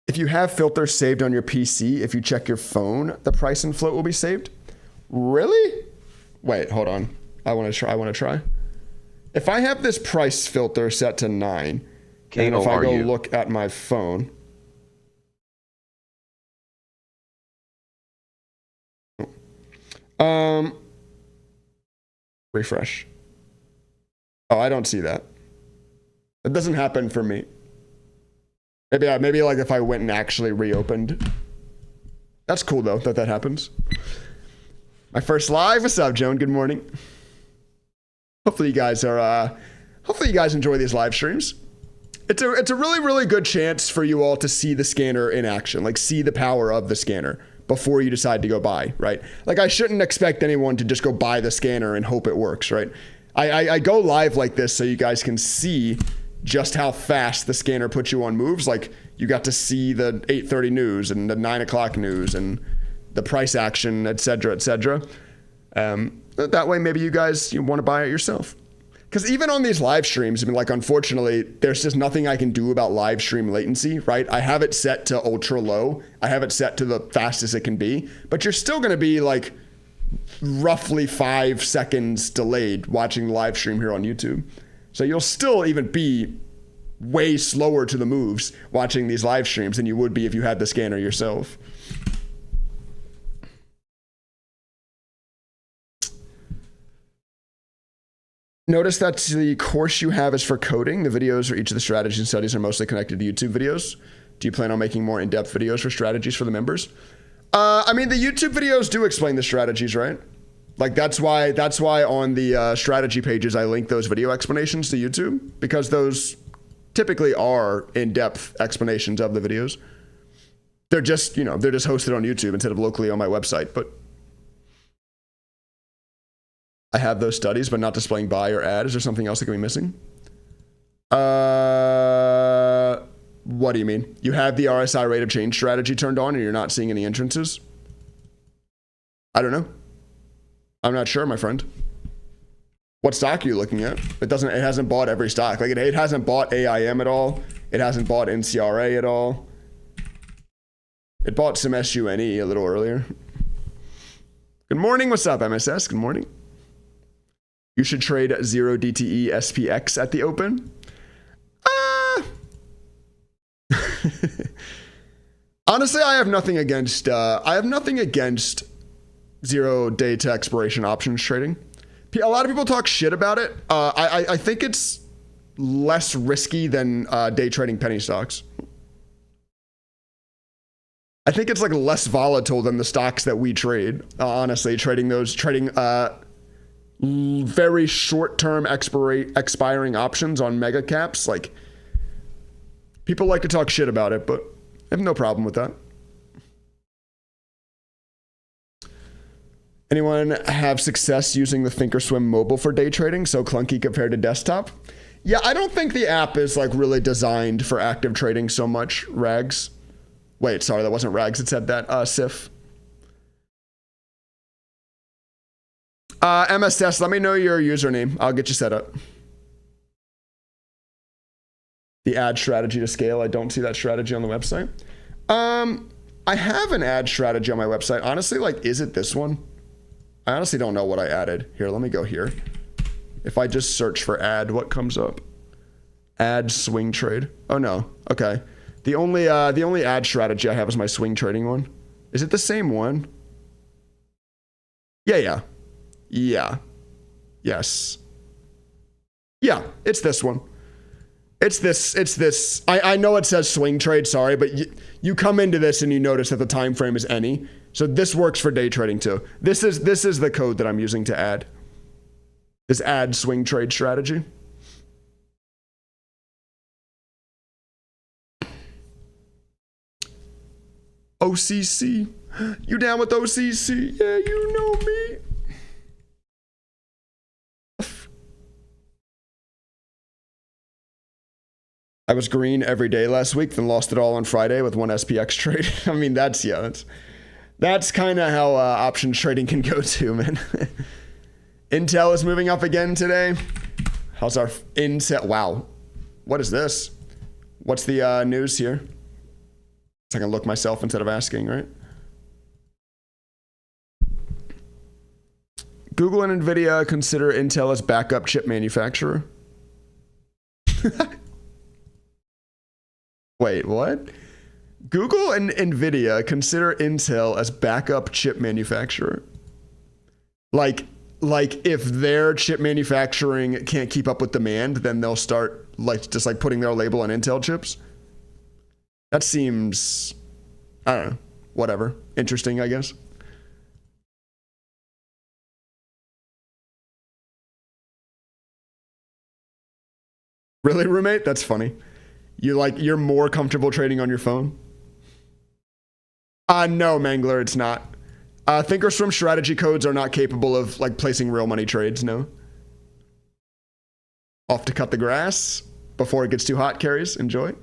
If you have filters saved on your PC, if you check your phone, the price and float will be saved. Really? Wait, hold on. I want to try. If I have this price filter set to 9, and if I go look at my phone, Refresh. Oh, I don't see that. It doesn't happen for me. Maybe like if I went and actually reopened. That's cool though that happens. My first live. What's up, Joan? Good morning. Hopefully you guys are. Hopefully you guys enjoy these live streams. It's a really good chance for you all to see the scanner in action, like see the power of the scanner before you decide to go buy, right? Like I shouldn't expect anyone to just go buy the scanner and hope it works, right? I go live like this so you guys can see just how fast the scanner puts you on moves. Like you got to see the 8:30 news and the 9 o'clock news and the price action, et cetera, et cetera. That way maybe you guys want to buy it yourself. Because even on these live streams, I mean, like, unfortunately, there's just nothing I can do about live stream latency, right? I have it set to ultra low. I have it set to the fastest it can be. But you're still going to be, like, roughly 5 seconds delayed watching the live stream here on YouTube. So you'll still even be way slower to the moves watching these live streams than you would be if you had the scanner yourself. Notice that the course you have is for coding. The videos for each of the strategies and studies are mostly connected to YouTube videos. Do you plan on making more in-depth videos for strategies for the members? I mean, the YouTube videos do explain the strategies, right? Like that's why on the strategy pages I link those video explanations to YouTube, because those typically are in-depth explanations of the videos. They're just, they're just hosted on YouTube instead of locally on my website, but I have those studies, but not displaying buy or add. Is there something else that can be missing? What do you mean? You have the RSI rate of change strategy turned on and you're not seeing any entrances? I don't know. I'm not sure, my friend. What stock are you looking at? It hasn't bought every stock. Like it hasn't bought AIM at all. It hasn't bought NCRA at all. It bought some SUNE a little earlier. Good morning. What's up, MSS? Good morning. You should trade 0 DTE SPX at the open. Honestly, I have nothing against 0 day to expiration options trading. A lot of people talk shit about it. I think it's less risky than day trading penny stocks. I think it's like less volatile than the stocks that we trade. Honestly, trading very short-term expiring options on mega caps. Like, people like to talk shit about it, but I have no problem with that. Anyone have success using the Thinkorswim mobile for day trading? So clunky compared to desktop? Yeah, I don't think the app is like really designed for active trading so much, Rags. Wait, sorry, that wasn't Rags. It said that, Sif. MSS, let me know your username. I'll get you set up. The ad strategy to scale. I don't see that strategy on the website. I have an ad strategy on my website. Honestly, like, is it this one? I honestly don't know what I added. Here, let me go here. If I just search for ad, what comes up? Ad swing trade. Oh no. Okay. The only ad strategy I have is my swing trading one. Is it the same one? Yeah. Yes. Yeah, it's this one. It's this. I know it says swing trade, sorry, but you come into this and you notice that the time frame is any. So this works for day trading too. This is the code that I'm using to add. This ad swing trade strategy. OCC. You down with OCC? Yeah, you know me. I was green every day last week, then lost it all on Friday with one SPX trade. I mean, that's kind of how options trading can go too, man. Intel is moving up again today. How's our Intel? Wow. What is this? What's the news here? So I can look myself instead of asking, right? Google and NVIDIA consider Intel as backup chip manufacturer. Wait, what? Google and NVIDIA consider Intel as backup chip manufacturer. Like, if their chip manufacturing can't keep up with demand, then they'll start just putting their label on Intel chips. That seems, I don't know, whatever. Interesting, I guess. Really, roommate? That's funny. You're more comfortable trading on your phone? No, Mangler, it's not. Thinkorswim strategy codes are not capable of placing real money trades, no. Off to cut the grass before it gets too hot, carries. Enjoy.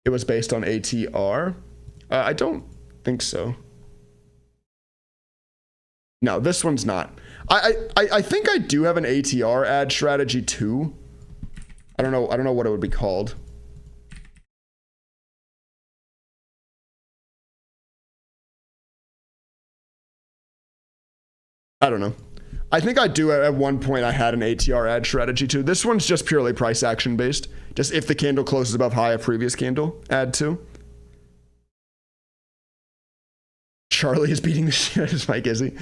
It was based on ATR. I don't think so. No, this one's not. I think I do have an ATR ad strategy too. I don't know what it would be called. I don't know. I think I do at one point. I had an ATR ad strategy too. This one's just purely price action based. Just if the candle closes above high, a previous candle, add to. Charlie is beating the shit out of Mike, is he?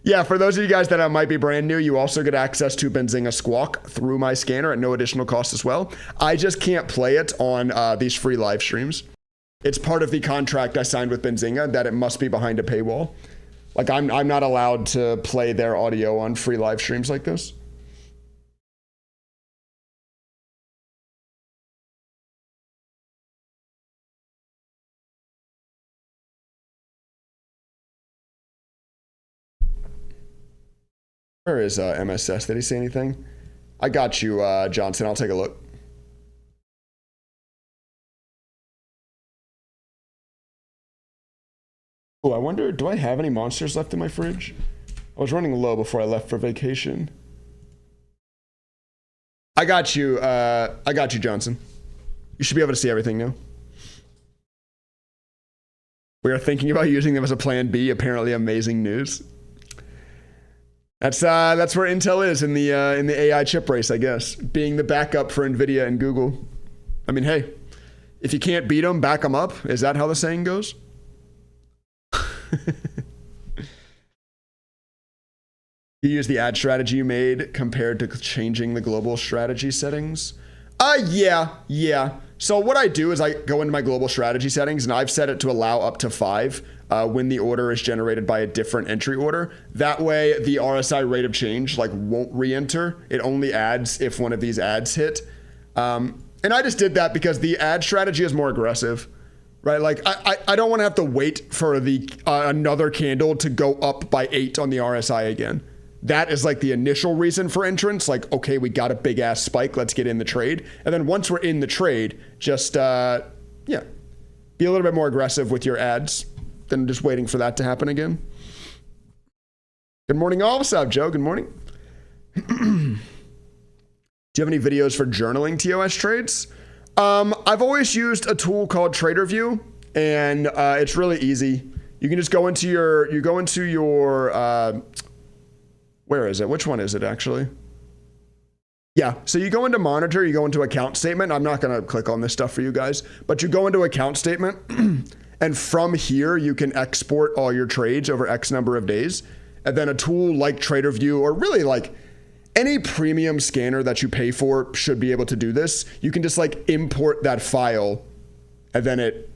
Yeah, for those of you guys that might be brand new, you also get access to Benzinga Squawk through my scanner at no additional cost as well. I just can't play it on these free live streams. It's part of the contract I signed with Benzinga that it must be behind a paywall. I'm not allowed to play their audio on free live streams like this. Where is MSS? Did he say anything? I got you, Johnson. I'll take a look. Oh, I wonder, do I have any monsters left in my fridge? I was running low before I left for vacation. I got you, Johnson. You should be able to see everything now. We are thinking about using them as a plan B. Apparently amazing news. That's where Intel is in the AI chip race, I guess. Being the backup for NVIDIA and Google. I mean, hey, if you can't beat them, back them up. Is that how the saying goes? You use the ad strategy you made compared to changing the global strategy settings? Yeah. So what I do is I go into my global strategy settings and I've set it to allow up to 5 when the order is generated by a different entry order. That way the RSI rate of change won't re-enter. It only adds if one of these ads hit. And I just did that because the ad strategy is more aggressive. Right, I don't want to have to wait for the another candle to go up by 8 on the RSI again. That is the initial reason for entrance. Okay, we got a big ass spike. Let's get in the trade. And then once we're in the trade, just be a little bit more aggressive with your ads than just waiting for that to happen again. Good morning, all. What's up, Joe? Good morning. Do you have any videos for journaling TOS trades? I've always used a tool called TraderView, and it's really easy. You can just go into your, where is it? Which one is it actually? Yeah, so you go into monitor, you go into account statement. I'm not going to click on this stuff for you guys, but you go into account statement, and from here, you can export all your trades over X number of days. And then a tool like TraderView, or really any premium scanner that you pay for should be able to do this. You can just import that file, and then it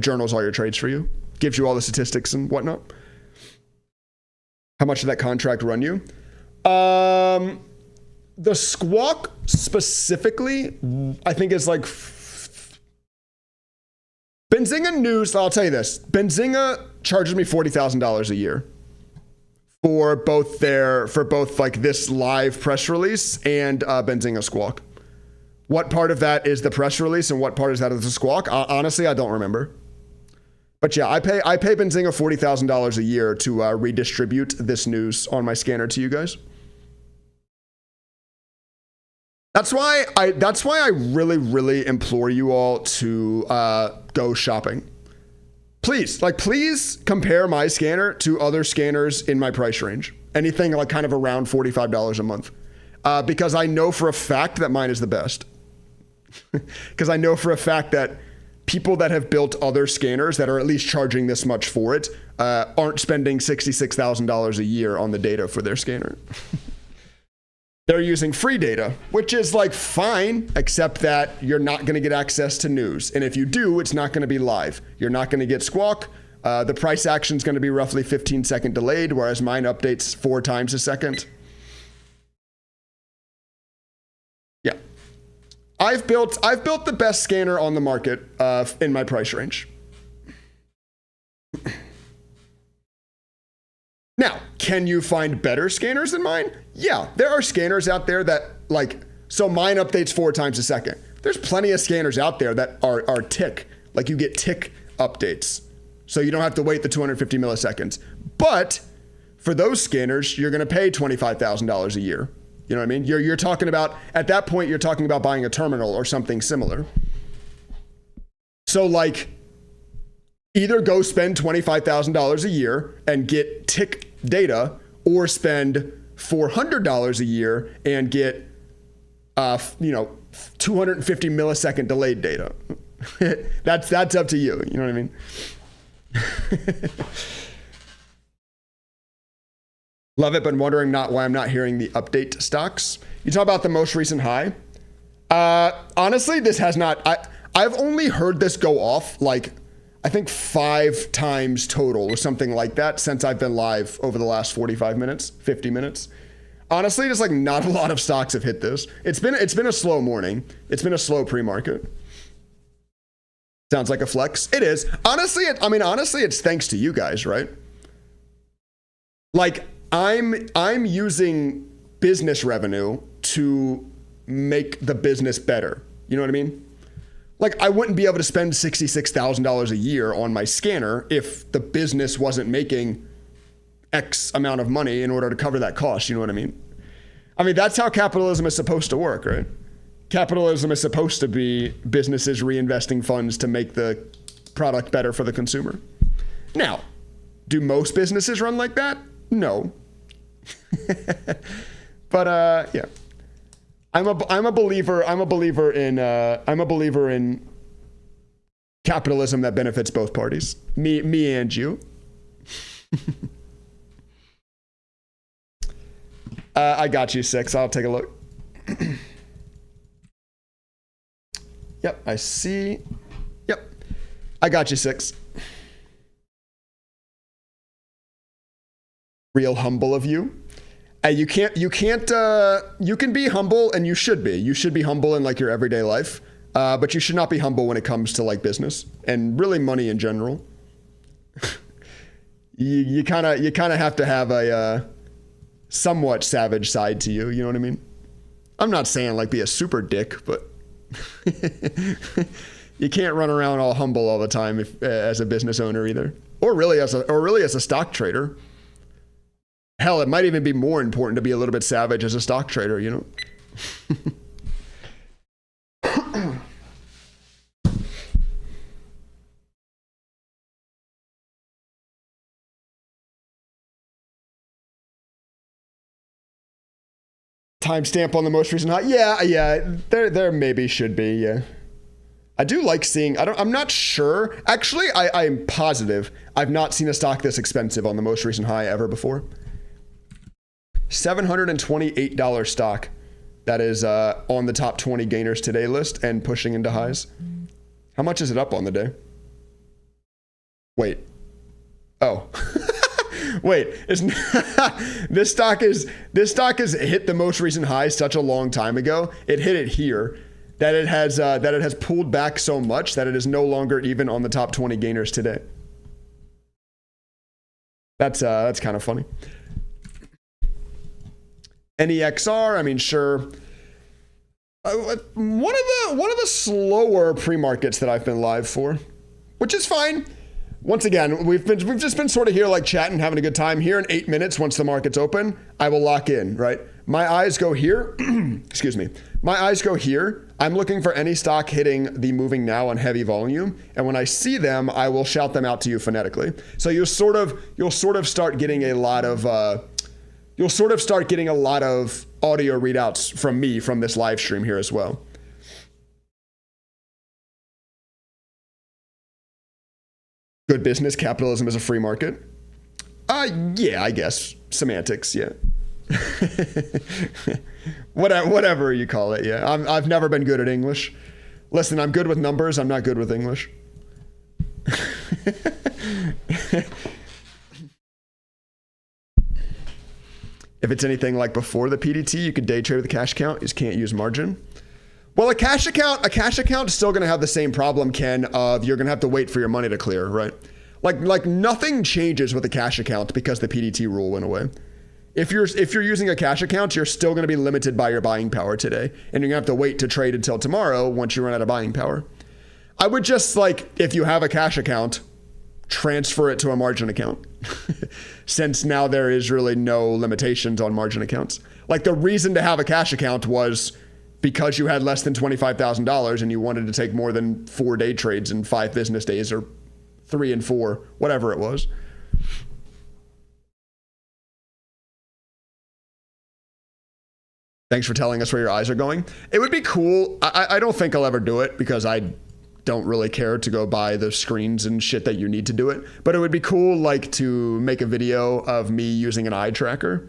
journals all your trades for you, gives you all the statistics and whatnot. How much did that contract run you? The Squawk specifically, I think is Benzinga News. I'll tell you this: Benzinga charges me $40,000 a year. For both this live press release and Benzinga Squawk. What part of that is the press release and what part is that of the Squawk? Honestly, I don't remember. But yeah, I pay Benzinga $40,000 a year to redistribute this news on my scanner to you guys. That's why I really, really implore you all to go shopping. Please compare my scanner to other scanners in my price range. Anything kind of around $45 a month. Because I know for a fact that mine is the best. Because I know for a fact that people that have built other scanners that are at least charging this much for it aren't spending $66,000 a year on the data for their scanner. They're using free data, which is like fine, except that you're not going to get access to news. And if you do, it's not going to be live. You're not going to get squawk. The price action is going to be roughly 15-second delayed, whereas mine updates 4 times a second. Yeah. I've built the best scanner on the market in my price range. Now, can you find better scanners than mine? Yeah, there are scanners out there that so mine updates 4 times a second. There's plenty of scanners out there that are tick, like you get tick updates. So you don't have to wait the 250 milliseconds. But for those scanners, you're gonna pay $25,000 a year. You know what I mean? You're talking about, at that point, you're talking about buying a terminal or something similar. So either go spend $25,000 a year and get tick data, or spend $400 a year and get 250 millisecond delayed data. That's up to you. You know what I mean? Love it, but wondering why I'm not hearing the update stocks. You talk about the most recent high. Honestly, this has not. I've only heard this go off I think 5 times total or something like that since I've been live over the last 45 minutes, 50 minutes. Honestly, just not a lot of stocks have hit this. It's been a slow morning. It's been a slow pre-market. Sounds like a flex. It is. Honestly, it's thanks to you guys, right? I'm using business revenue to make the business better. You know what I mean? I wouldn't be able to spend $66,000 a year on my scanner if the business wasn't making X amount of money in order to cover that cost. You know what I mean? That's how capitalism is supposed to work, right? Capitalism is supposed to be businesses reinvesting funds to make the product better for the consumer. Now, do most businesses run like that? No. But yeah. I'm a believer in capitalism that benefits both parties. Me and you. I got you, 6. I'll take a look. Yep, I see. Yep. I got you, 6. Real humble of you. You can be humble, and you should be. You should be humble in your everyday life, but you should not be humble when it comes to business and really money in general. you kind of have to have a somewhat savage side to you. You know what I mean? I'm not saying be a super dick, but you can't run around all humble all the time as a business owner either, or really as a stock trader. Hell, it might even be more important to be a little bit savage as a stock trader, you know? Timestamp on the most recent high. Yeah, there maybe should be, yeah. I do like seeing, I'm not sure. Actually, I'm positive I've not seen a stock this expensive on the most recent high ever before. $728 stock that is on the top 20 gainers today list and pushing into highs. How much is it up on the day? Wait. Oh. Wait. This stock has hit the most recent high such a long time ago. It hit it here that it has pulled back so much that it is no longer even on the top 20 gainers today. That's kind of funny. NEXR, sure. One of the slower pre-markets that I've been live for, which is fine. Once again, we've just been sort of here chatting, having a good time. Here in 8 minutes, once the market's open, I will lock in, right? My eyes go here. Excuse me. My eyes go here. I'm looking for any stock hitting the moving now on heavy volume, and when I see them, I will shout them out to you phonetically. So you'll sort of start getting a lot of audio readouts from me from this live stream here as well. Good business, capitalism is a free market. Yeah, I guess. Semantics, yeah. Whatever you call it, yeah. I've never been good at English. Listen, I'm good with numbers. I'm not good with English. If it's anything like before the PDT, you could day trade with a cash account. You just can't use margin. Well, a cash account is still going to have the same problem, Ken, of you're going to have to wait for your money to clear, right? Like nothing changes with a cash account because the PDT rule went away. If you're using a cash account, you're still going to be limited by your buying power today, and you're going to have to wait to trade until tomorrow once you run out of buying power. I would just, like, if you have a cash account, transfer it to a margin account since now there is really no limitations on margin accounts. Like, the reason to have a cash account was because you had less than $25,000 and you wanted to take more than 4 day trades in 5 business days or 3 and 4, whatever it was. Thanks for telling us where your eyes are going. It would be cool. I don't think I'll ever do it because I don't really care to go buy the screens and shit that you need to do it. But it would be cool, like, to make a video of me using an eye tracker,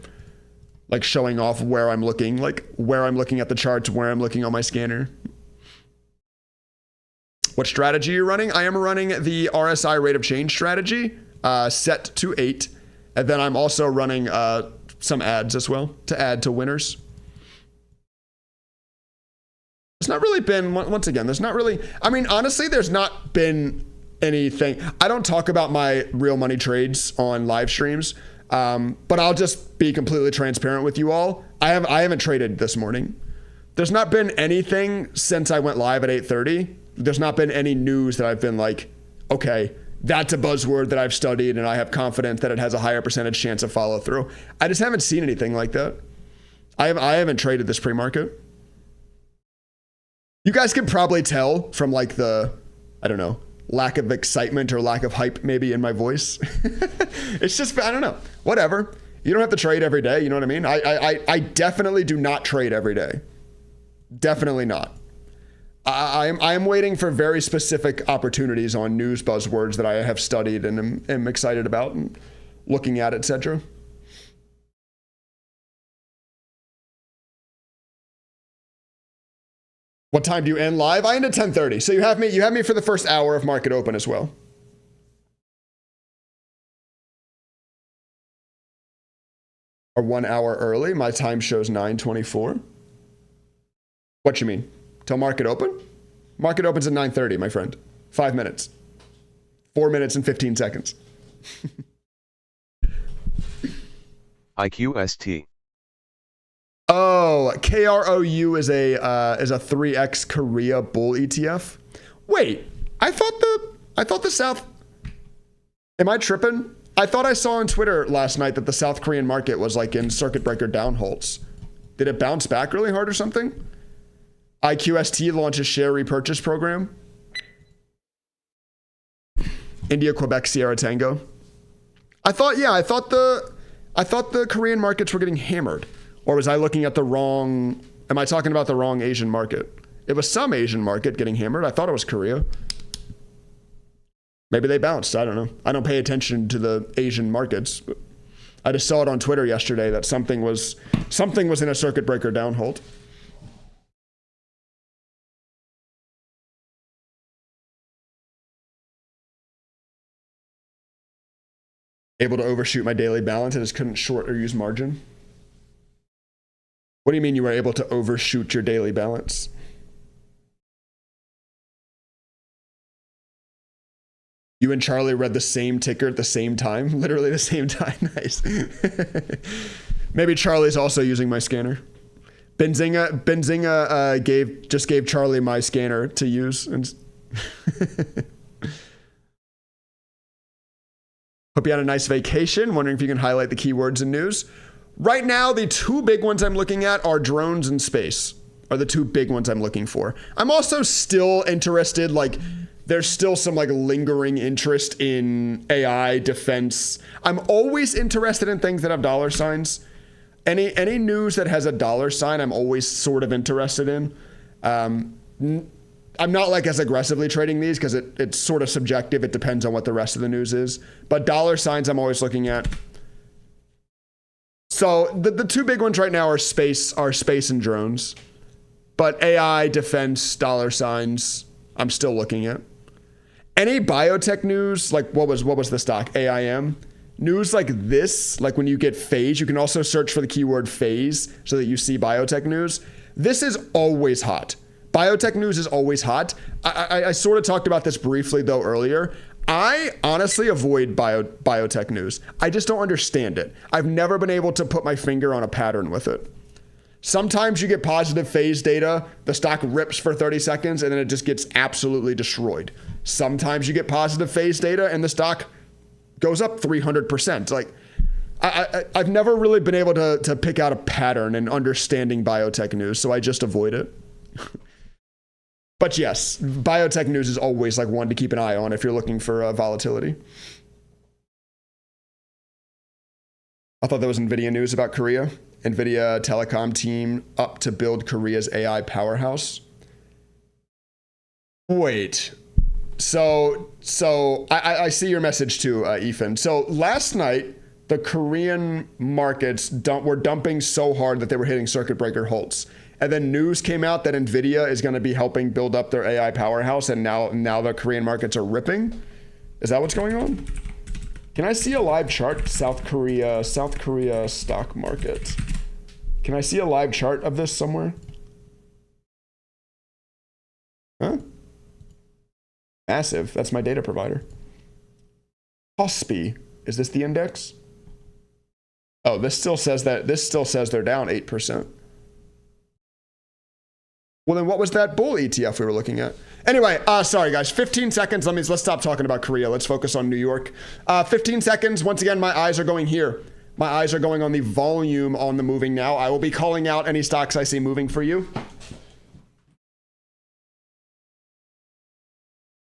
like showing off where I'm looking, like where I'm looking at the charts, where I'm looking on my scanner. What strategy are you running? I am running the RSI rate of change strategy, set to 8. And then I'm also running some ads as well to add to winners. There's not really been, once again, there's not really, I mean, honestly, there's not been anything. I don't talk about my real money trades on live streams, but I'll just be completely transparent with you all. I haven't traded this morning. There's not been anything since I went live at 8:30. There's not been any news that I've been like, okay, that's a buzzword that I've studied and I have confidence that it has a higher percentage chance of follow through. I just haven't seen anything like that. I haven't traded this pre-market. You guys can probably tell from, like, the, I don't know, lack of excitement or lack of hype maybe in my voice. It's just, I don't know, whatever. You don't have to trade every day, you know what I mean? I definitely do not trade every day. Definitely not. I am waiting for very specific opportunities on news buzzwords that I have studied and am excited about and looking at, etc. What time do you end live? I end at 10:30. So you have me for the first hour of market open as well. Or 1 hour early. My time shows 9:24. What you mean? Till market open? Market opens at 9:30, my friend. 5 minutes. 4 minutes and 15 seconds. IQST. Oh, KROU is a 3x Korea bull ETF. Wait, I thought the South. Am I tripping? I thought I saw on Twitter last night that the South Korean market was, like, in circuit breaker downholds. Did it bounce back really hard or something? IQST launches share repurchase program. India, Quebec, Sierra Tango. I thought the Korean markets were getting hammered. Or was I looking at the wrong, am I talking about the wrong Asian market? It was some Asian market getting hammered. I thought it was Korea. Maybe they bounced. I don't know. I don't pay attention to the Asian markets. But I just saw it on Twitter yesterday that something was in a circuit breaker downhold. Able to overshoot my daily balance and just couldn't short or use margin. What do you mean you were able to overshoot your daily balance? You and Charlie read the same ticker at the same time? Literally the same time. Nice. Maybe Charlie's also using my scanner. Benzinga just gave Charlie my scanner to use. And hope you had a nice vacation. Wondering if you can highlight the keywords and news. Right now, the 2 big ones I'm looking at are drones and space, are the 2 big ones I'm looking for. I'm also still interested, like, there's still some, like, lingering interest in AI, defense. I'm always interested in things that have dollar signs. Any news that has a dollar sign, I'm always sort of interested in. I'm not like as aggressively trading these because it's sort of subjective. It depends on what the rest of the news is. But dollar signs I'm always looking at. So the two big ones right now are space and drones. But AI, defense, dollar signs, I'm still looking at. Any biotech news, like what was the stock? AIM? News like this, like when you get phase, you can also search for the keyword phase so that you see biotech news. This is always hot. Biotech news is always hot. I sort of talked about this briefly though earlier. I honestly avoid biotech news. I just don't understand it. I've never been able to put my finger on a pattern with it. Sometimes you get positive phase data, the stock rips for 30 seconds and then it just gets absolutely destroyed. Sometimes you get positive phase data and the stock goes up 300%. Like I've never really been able to pick out a pattern in understanding biotech news, so I just avoid it. But yes, biotech news is always like one to keep an eye on if you're looking for volatility. I thought there was NVIDIA news about Korea. NVIDIA telecom team up to build Korea's AI powerhouse. Wait. So I see your message too, Ethan. So last night, the Korean markets were dumping so hard that they were hitting circuit breaker halts. And then news came out that NVIDIA is going to be helping build up their AI powerhouse, and now the Korean markets are ripping. Is that what's going on? Can I see a live chart? South Korea stock market. Can I see a live chart of this somewhere? Huh? Massive. That's my data provider. Kospi. Is this the index? Oh, this still says they're down 8%. Well, then what was that bull ETF we were looking at? Anyway, sorry guys, 15 seconds. Let's stop talking about Korea. Let's focus on New York. 15 seconds. Once again, my eyes are going here. My eyes are going on the volume on the moving now. I will be calling out any stocks I see moving for you.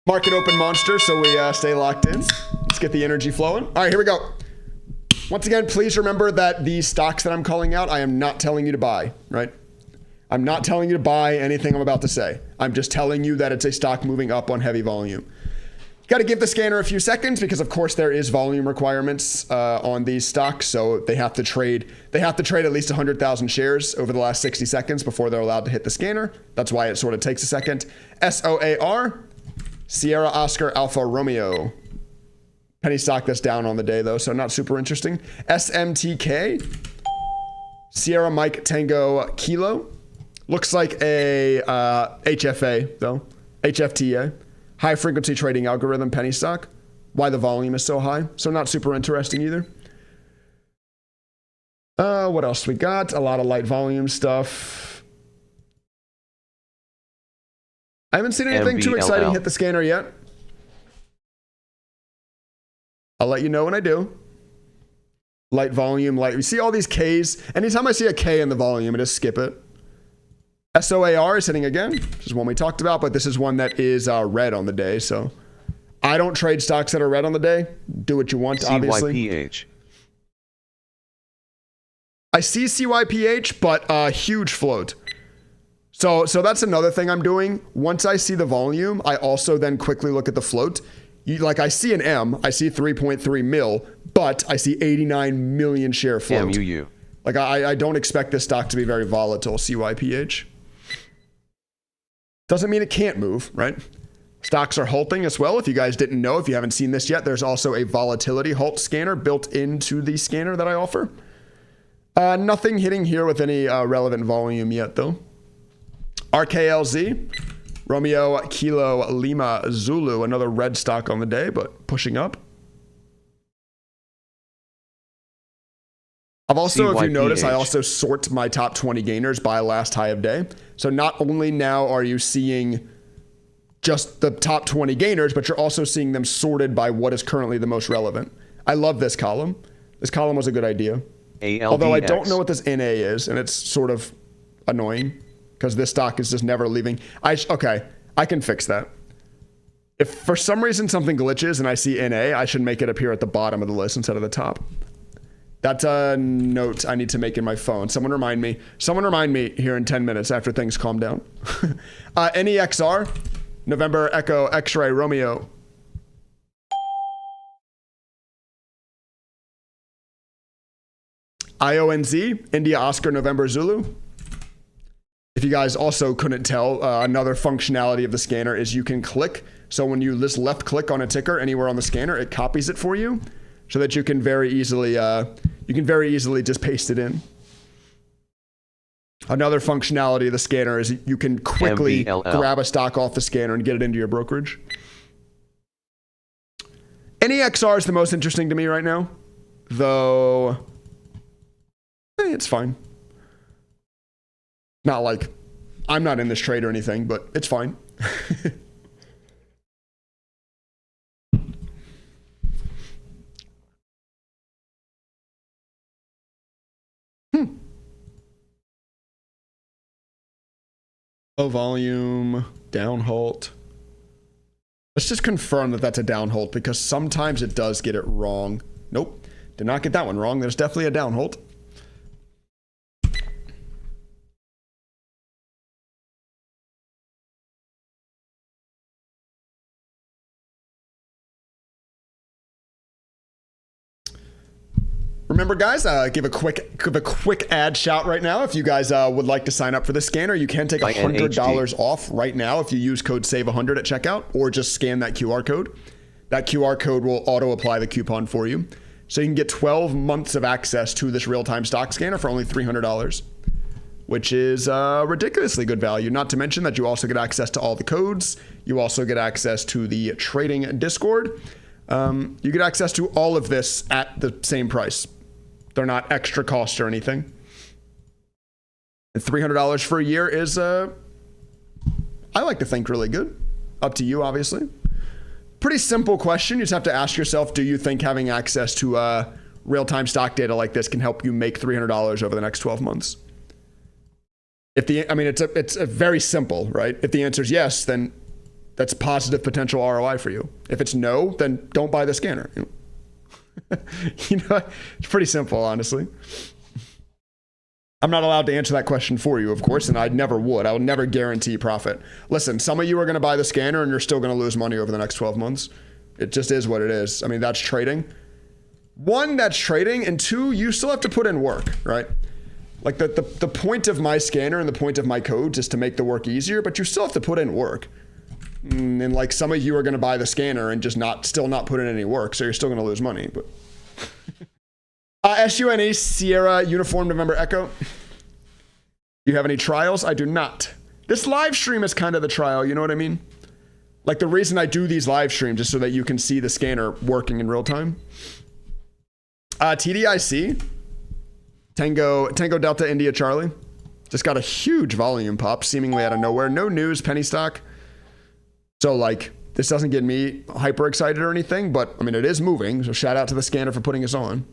Market open monster, so we stay locked in. Let's get the energy flowing. All right, here we go. Once again, please remember that the stocks that I'm calling out, I am not telling you to buy, right? I'm not telling you to buy anything I'm about to say. I'm just telling you that it's a stock moving up on heavy volume. Got to give the scanner a few seconds because of course there is volume requirements on these stocks. So they have to trade at least 100,000 shares over the last 60 seconds before they're allowed to hit the scanner. That's why it sort of takes a second. SOAR, Sierra Oscar Alpha Romeo. Penny stock that's down on the day though, so not super interesting. SMTK, Sierra Mike Tango Kilo. Looks like a HFA though, HFTA, high frequency trading algorithm penny stock. Why the volume is so high, so not super interesting either. What else we got? A lot of light volume stuff. I haven't seen anything too exciting hit the scanner yet. I'll let you know when I do. Light volume, light. You see all these Ks? Anytime I see a K in the volume, I just skip it. SOAR is hitting again. This is one we talked about, but this is one that is red on the day. So I don't trade stocks that are red on the day. Do what you want, obviously. CYPH. I see CYPH, but huge float. So that's another thing I'm doing. Once I see the volume, I also then quickly look at the float. Like I see an M, I see 3.3 mil, but I see 89 million share float. MUU. Like I don't expect this stock to be very volatile, CYPH. Doesn't mean it can't move, right? Stocks are halting as well. If you guys didn't know, if you haven't seen this yet, there's also a volatility halt scanner built into the scanner that I offer. Nothing hitting here with any relevant volume yet though. RKLZ, Romeo Kilo Lima Zulu, another red stock on the day, but pushing up. I've also, if you notice, I also sort my top 20 gainers by last high of day. So not only now are you seeing just the top 20 gainers, but you're also seeing them sorted by what is currently the most relevant. I love this column. This column was a good idea. ALDX. Although I don't know what this NA is, and it's sort of annoying because this stock is just never leaving. Okay, I can fix that. If for some reason something glitches and I see NA, I should make it appear at the bottom of the list instead of the top. That's a note I need to make in my phone. Someone remind me here in 10 minutes after things calm down. NEXR, November Echo X-Ray Romeo. IONZ, India Oscar November Zulu. If you guys also couldn't tell, another functionality of the scanner is you can click. So when you just left click on a ticker anywhere on the scanner, it copies it for you so that you can very easily just paste it in. Another functionality of the scanner is you can quickly grab a stock off the scanner and get it into your brokerage. NEXR is the most interesting to me right now, though it's fine. Not like I'm not in this trade or anything, but it's fine. Low volume, down halt. Let's just confirm that that's a down halt because sometimes it does get it wrong. Nope, did not get that one wrong. There's definitely a down halt. Remember, guys, give a quick ad shout right now. If you guys would like to sign up for the scanner, you can take $100 off right now if you use code SAVE100 at checkout, or just scan that QR code. That QR code will auto apply the coupon for you, so you can get 12 months of access to this real-time stock scanner for only $300, which is ridiculously good value. Not to mention that you also get access to all the codes. You also get access to the trading Discord. You get access to all of this at the same price. They're not extra cost or anything. And $300 for a year is, I like to think, really good. Up to you, obviously. Pretty simple question. You just have to ask yourself, do you think having access to real-time stock data like this can help you make $300 over the next 12 months? It's a very simple, right? If the answer is yes, then that's positive potential ROI for you. If it's no, then don't buy the scanner. It's pretty simple, honestly. I'm not allowed to answer that question for you, of course, and I never would. I would never guarantee profit. Listen, some of you are going to buy the scanner and you're still going to lose money over the next 12 months. It just is what it is. I mean, that's trading. One, that's trading, and two, you still have to put in work, right? Like the point of my scanner and the point of my codes is to make the work easier, but you still have to put in work. And like some of you are going to buy the scanner and just still not put in any work, so you're still going to lose money. But SUNE Sierra Uniform November Echo. You have any trials? I do not. This live stream is kind of the trial. You know what I mean? Like the reason I do these live streams is so that you can see the scanner working in real time. TDIC Tango Delta India Charlie just got a huge volume pop seemingly out of nowhere. No news, penny stock. So like, this doesn't get me hyper excited or anything, but I mean, it is moving. So shout out to the scanner for putting us on.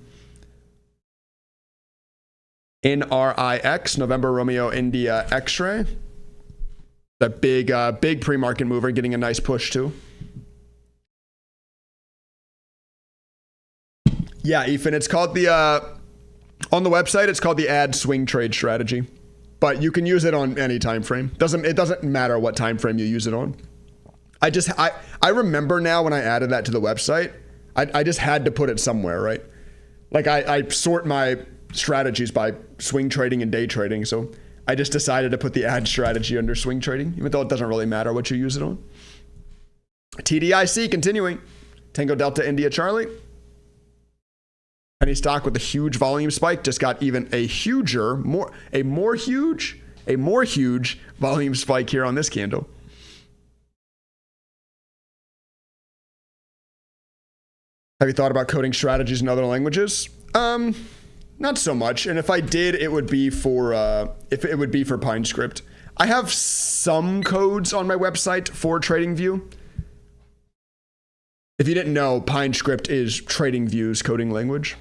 NRIX, November Romeo India X-Ray. That big pre-market mover getting a nice push too. Yeah, Ethan, it's called on the website, it's called the ad swing trade strategy, but you can use it on any time frame. It doesn't matter what time frame you use it on. I remember now when I added that to the website, I just had to put it somewhere, right? Like I sort my strategies by swing trading and day trading. So I just decided to put the ad strategy under swing trading, even though it doesn't really matter what you use it on. TDIC continuing. Tango Delta India Charlie. Penny stock with a huge volume spike just got even a more huge volume spike here on this candle. Have you thought about coding strategies in other languages? Not so much. And if I did, it would be for PineScript. I have some codes on my website for TradingView. If you didn't know, PineScript is TradingView's coding language.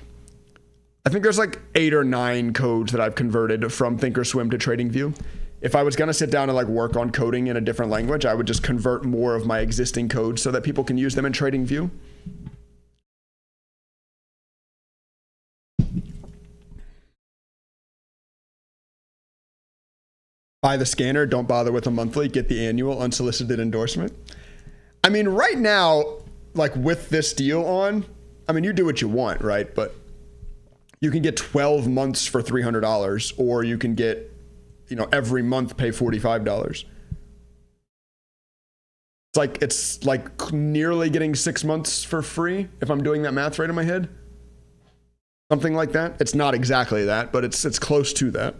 I think there's like 8 or 9 codes that I've converted from Thinkorswim to TradingView. If I was gonna sit down and like work on coding in a different language, I would just convert more of my existing codes so that people can use them in TradingView. Buy the scanner, don't bother with a monthly, get the annual unsolicited endorsement. I mean, right now, like with this deal on, I mean, you do what you want, right? But you can get 12 months for $300, or you can get, every month pay $45. It's like nearly getting 6 months for free if I'm doing that math right in my head. Something like that. It's not exactly that, but it's close to that.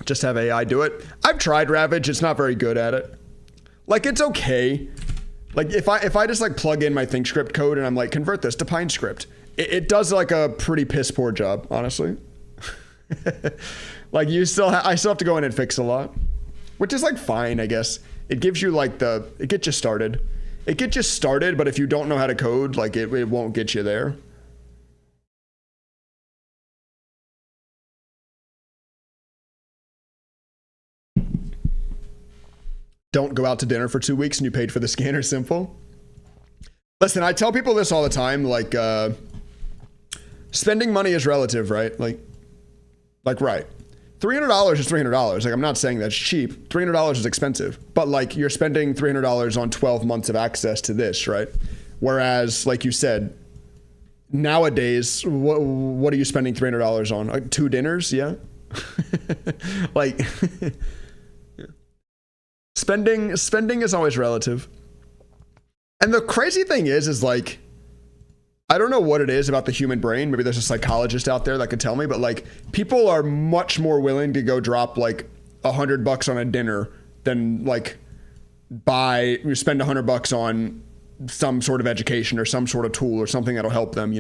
Just have AI do it. I've tried Ravage. It's not very good at it. Like, it's okay. Like, if I just like plug in my ThinkScript code and I'm like, convert this to PineScript, it does like a pretty piss poor job, honestly. Like, I still have to go in and fix a lot, which is like fine, I guess. It gives you like it gets you started. It gets you started, but if you don't know how to code, like it won't get you there. Don't go out to dinner for 2 weeks and you paid for the scanner. Simple. Listen, I tell people this all the time, like, spending money is relative, right? Like, right. $300 is $300. Like, I'm not saying that's cheap. $300 is expensive, but like, you're spending $300 on 12 months of access to this, right? Whereas, like you said, nowadays, what are you spending $300 on? Like 2 dinners? Yeah. Like, spending is always relative. And the crazy thing is like, I don't know what it is about the human brain. Maybe there's a psychologist out there that could tell me, but like, people are much more willing to go drop like $100 on a dinner than like spend $100 on some sort of education or some sort of tool or something that'll help them,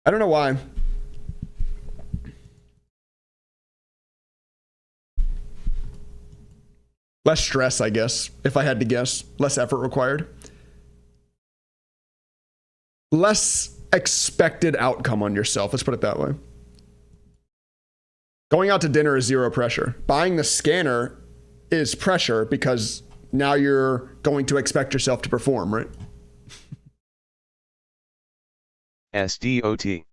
I don't know why. Less stress, I guess, if I had to guess. Less effort required. Less expected outcome on yourself. Let's put it that way. Going out to dinner is zero pressure. Buying the scanner is pressure because now you're going to expect yourself to perform, right? SDOT.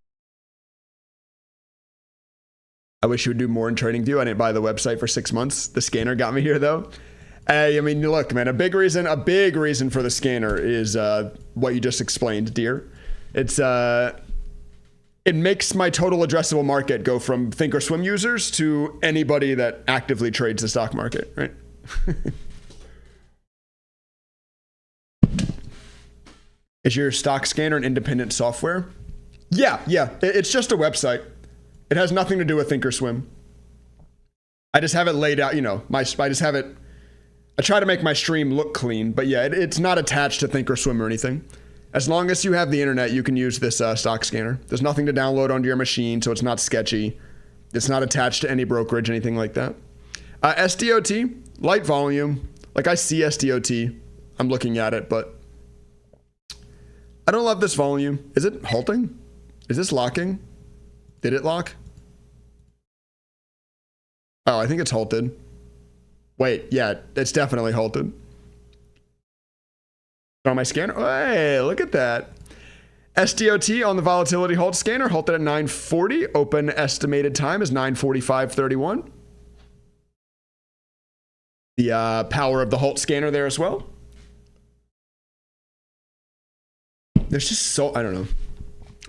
I wish you would do more in TradingView. I didn't buy the website for 6 months. The scanner got me here though. I mean, look, man, a big reason for the scanner is what you just explained, dear. It makes my total addressable market go from Thinkorswim users to anybody that actively trades the stock market, right? Is your stock scanner an independent software? Yeah. It's just a website. It has nothing to do with Thinkorswim. I just have it laid out, I try to make my stream look clean, but yeah, it's not attached to Thinkorswim or anything. As long as you have the internet, you can use this stock scanner. There's nothing to download onto your machine, so it's not sketchy. It's not attached to any brokerage, anything like that. SDOT, light volume. Like, I see SDOT. I'm looking at it, but I don't love this volume. Is it halting? Is this locking? Did it lock? Oh, I think it's halted. Wait, yeah, it's definitely halted. On my scanner, hey, look at that. SDOT on the volatility halt scanner, halted at 940. Open estimated time is 9:45:31. The power of the halt scanner there as well. There's just I don't know,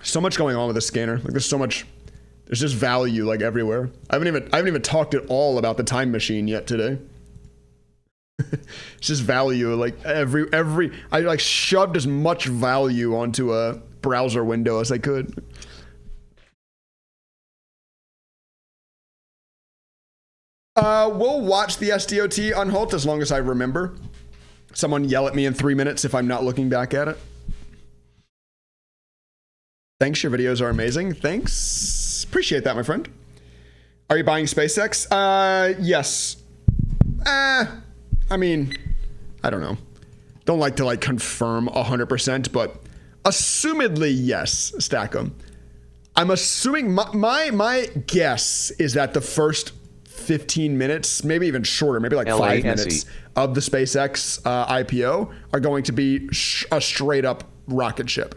so much going on with the scanner. Like, there's just value like everywhere. I haven't even talked at all about the time machine yet today. It's just value. Like I like shoved as much value onto a browser window as I could. We'll watch the SDOT on halt as long as I remember. Someone yell at me in 3 minutes if I'm not looking back at it. Thanks, your videos are amazing. Thanks. Appreciate that, my friend. Are you buying SpaceX? Yes. I mean, I don't know. Don't like to like confirm 100%, but assumedly yes, stack them. I'm assuming my guess is that the first 15 minutes, maybe even shorter, maybe like 5 minutes of the SpaceX IPO are going to be a straight up rocket ship.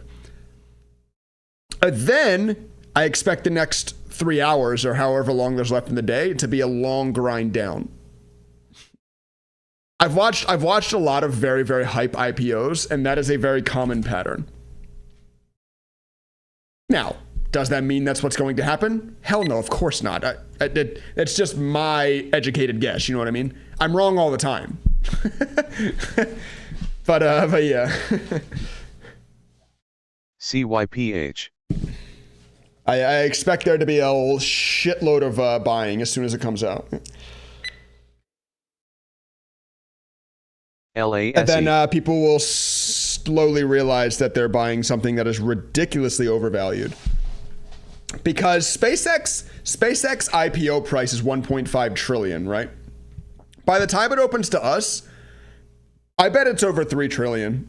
Then I expect the next 3 hours or however long there's left in the day to be a long grind down. I've watched a lot of very, very hype IPOs, and that is a very common pattern. Now, does that mean that's what's going to happen? Hell no, of course not. It's just my educated guess, you know what I mean? I'm wrong all the time. but yeah. CYPH. I expect there to be a whole shitload of buying as soon as it comes out. LASE. And then people will slowly realize that they're buying something that is ridiculously overvalued. Because SpaceX IPO price is 1.5 trillion, right? By the time it opens to us, I bet it's over 3 trillion.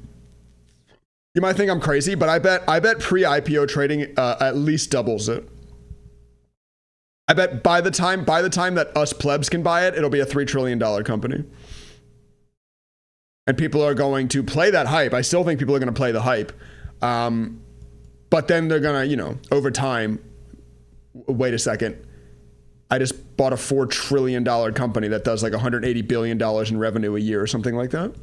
You might think I'm crazy, but I bet pre-IPO trading at least doubles it. I bet by the time that us plebs can buy it, it'll be a $3 trillion company. And people are going to play that hype. I still think people are going to play the hype. But then they're going to, you know, over time, wait a second. I just bought a $4 trillion company that does like $180 billion in revenue a year or something like that.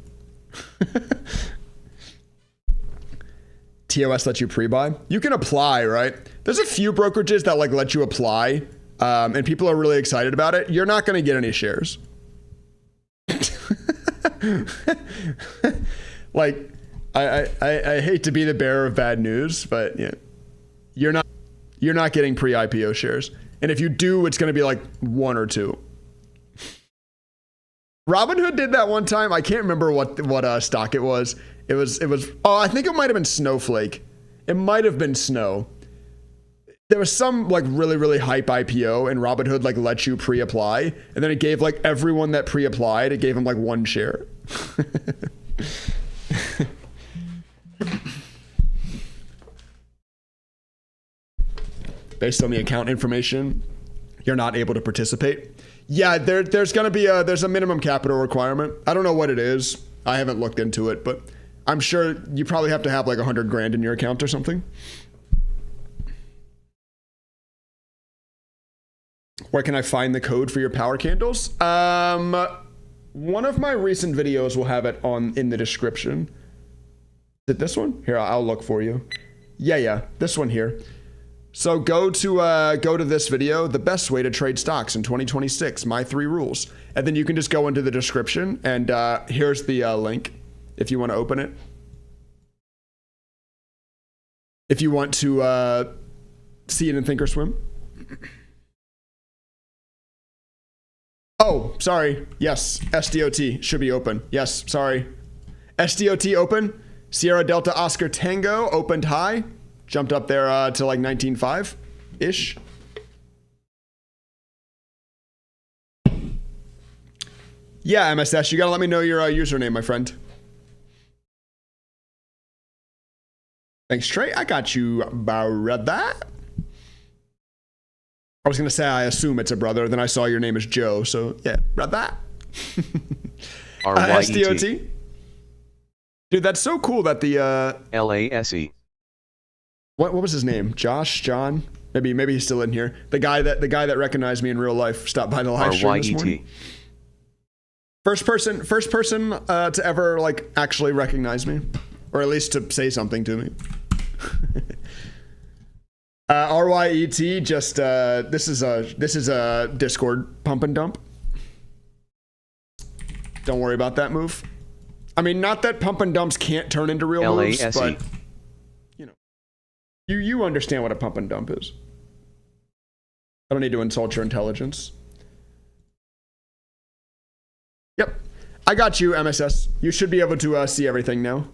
TOS lets you pre-buy. You can apply, right? There's a few brokerages that like let you apply, and people are really excited about it. You're not going to get any shares. Like, I hate to be the bearer of bad news, but yeah, you're not getting pre-IPO shares, and if you do, it's going to be like 1 or 2. Robinhood did that one time. I can't remember what stock it was. It was. Oh, I think it might have been Snowflake. It might have been Snow. There was some like really, really hype IPO, and Robinhood like let you pre-apply, and then it gave like everyone that pre-applied, it gave them like 1 share. Based on the account information, you're not able to participate. Yeah, there's gonna be there's a minimum capital requirement. I don't know what it is. I haven't looked into it, but I'm sure you probably have to have like 100 grand in your account or something. Where can I find the code for your power candles? One of my recent videos will have it in the description. Is it this one? Here, I'll look for you. Yeah, this one here. So go to this video, the best way to trade stocks in 2026, my 3 rules. And then you can just go into the description, and here's the link if you want to open it. If you want to see it in Thinkorswim. Oh, sorry. Yes, SDOT should be open. Yes, sorry. SDOT open. Sierra Delta Oscar Tango opened high. Jumped up there to like 19.5-ish. Yeah, MSS, you gotta let me know your username, my friend. Thanks, Trey. I got you, brother. I was gonna say I assume it's a brother, then I saw your name is Joe, so yeah, brother. SDOT. Dude, that's so cool that the LASE. What was his name? Josh, John? Maybe he's still in here. The guy that recognized me in real life stopped by the live stream this morning. First person to ever like actually recognize me, or at least to say something to me. RYET just this is a Discord pump and dump. Don't worry about that move. I mean, not that pump and dumps can't turn into real moves, but you know, you understand what a pump and dump is. I don't need to insult your intelligence. Yep, I got you, MSS. You should be able to see everything now.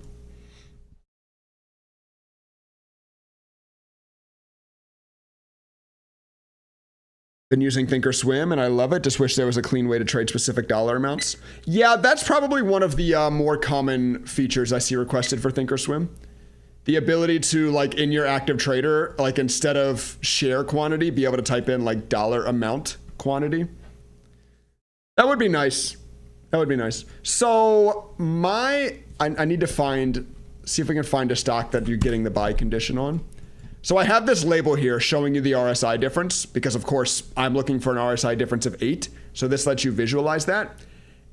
Been using Thinkorswim and I love it. Just wish there was a clean way to trade specific dollar amounts. Yeah, that's probably one of the more common features I see requested for Thinkorswim. The ability to, like, in your active trader, like, instead of share quantity, be able to type in like dollar amount quantity. That would be nice. That would be nice. So I need to see if I can find a stock that you're getting the buy condition on. So I have this label here showing you the RSI difference because, of course, I'm looking for an RSI difference of 8. So this lets you visualize that.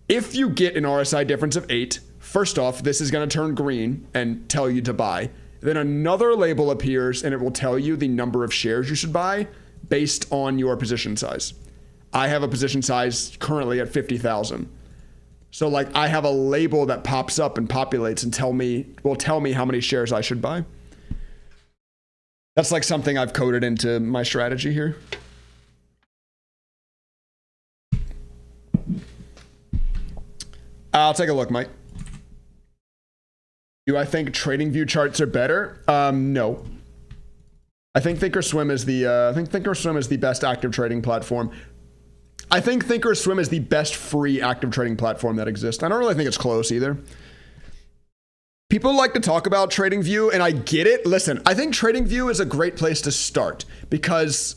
If you get an RSI difference of 8, first off, this is going to turn green and tell you to buy. Then another label appears and it will tell you the number of shares you should buy based on your position size. I have a position size currently at 50,000. So like I have a label that pops up and populates and will tell me how many shares I should buy. That's like something I've coded into my strategy here. I'll take a look, Mike. Do I think TradingView charts are better? No. I think Thinkorswim is the best active trading platform. I think Thinkorswim is the best free active trading platform that exists. I don't really think it's close either. People like to talk about TradingView, and I get it. Listen, I think TradingView is a great place to start because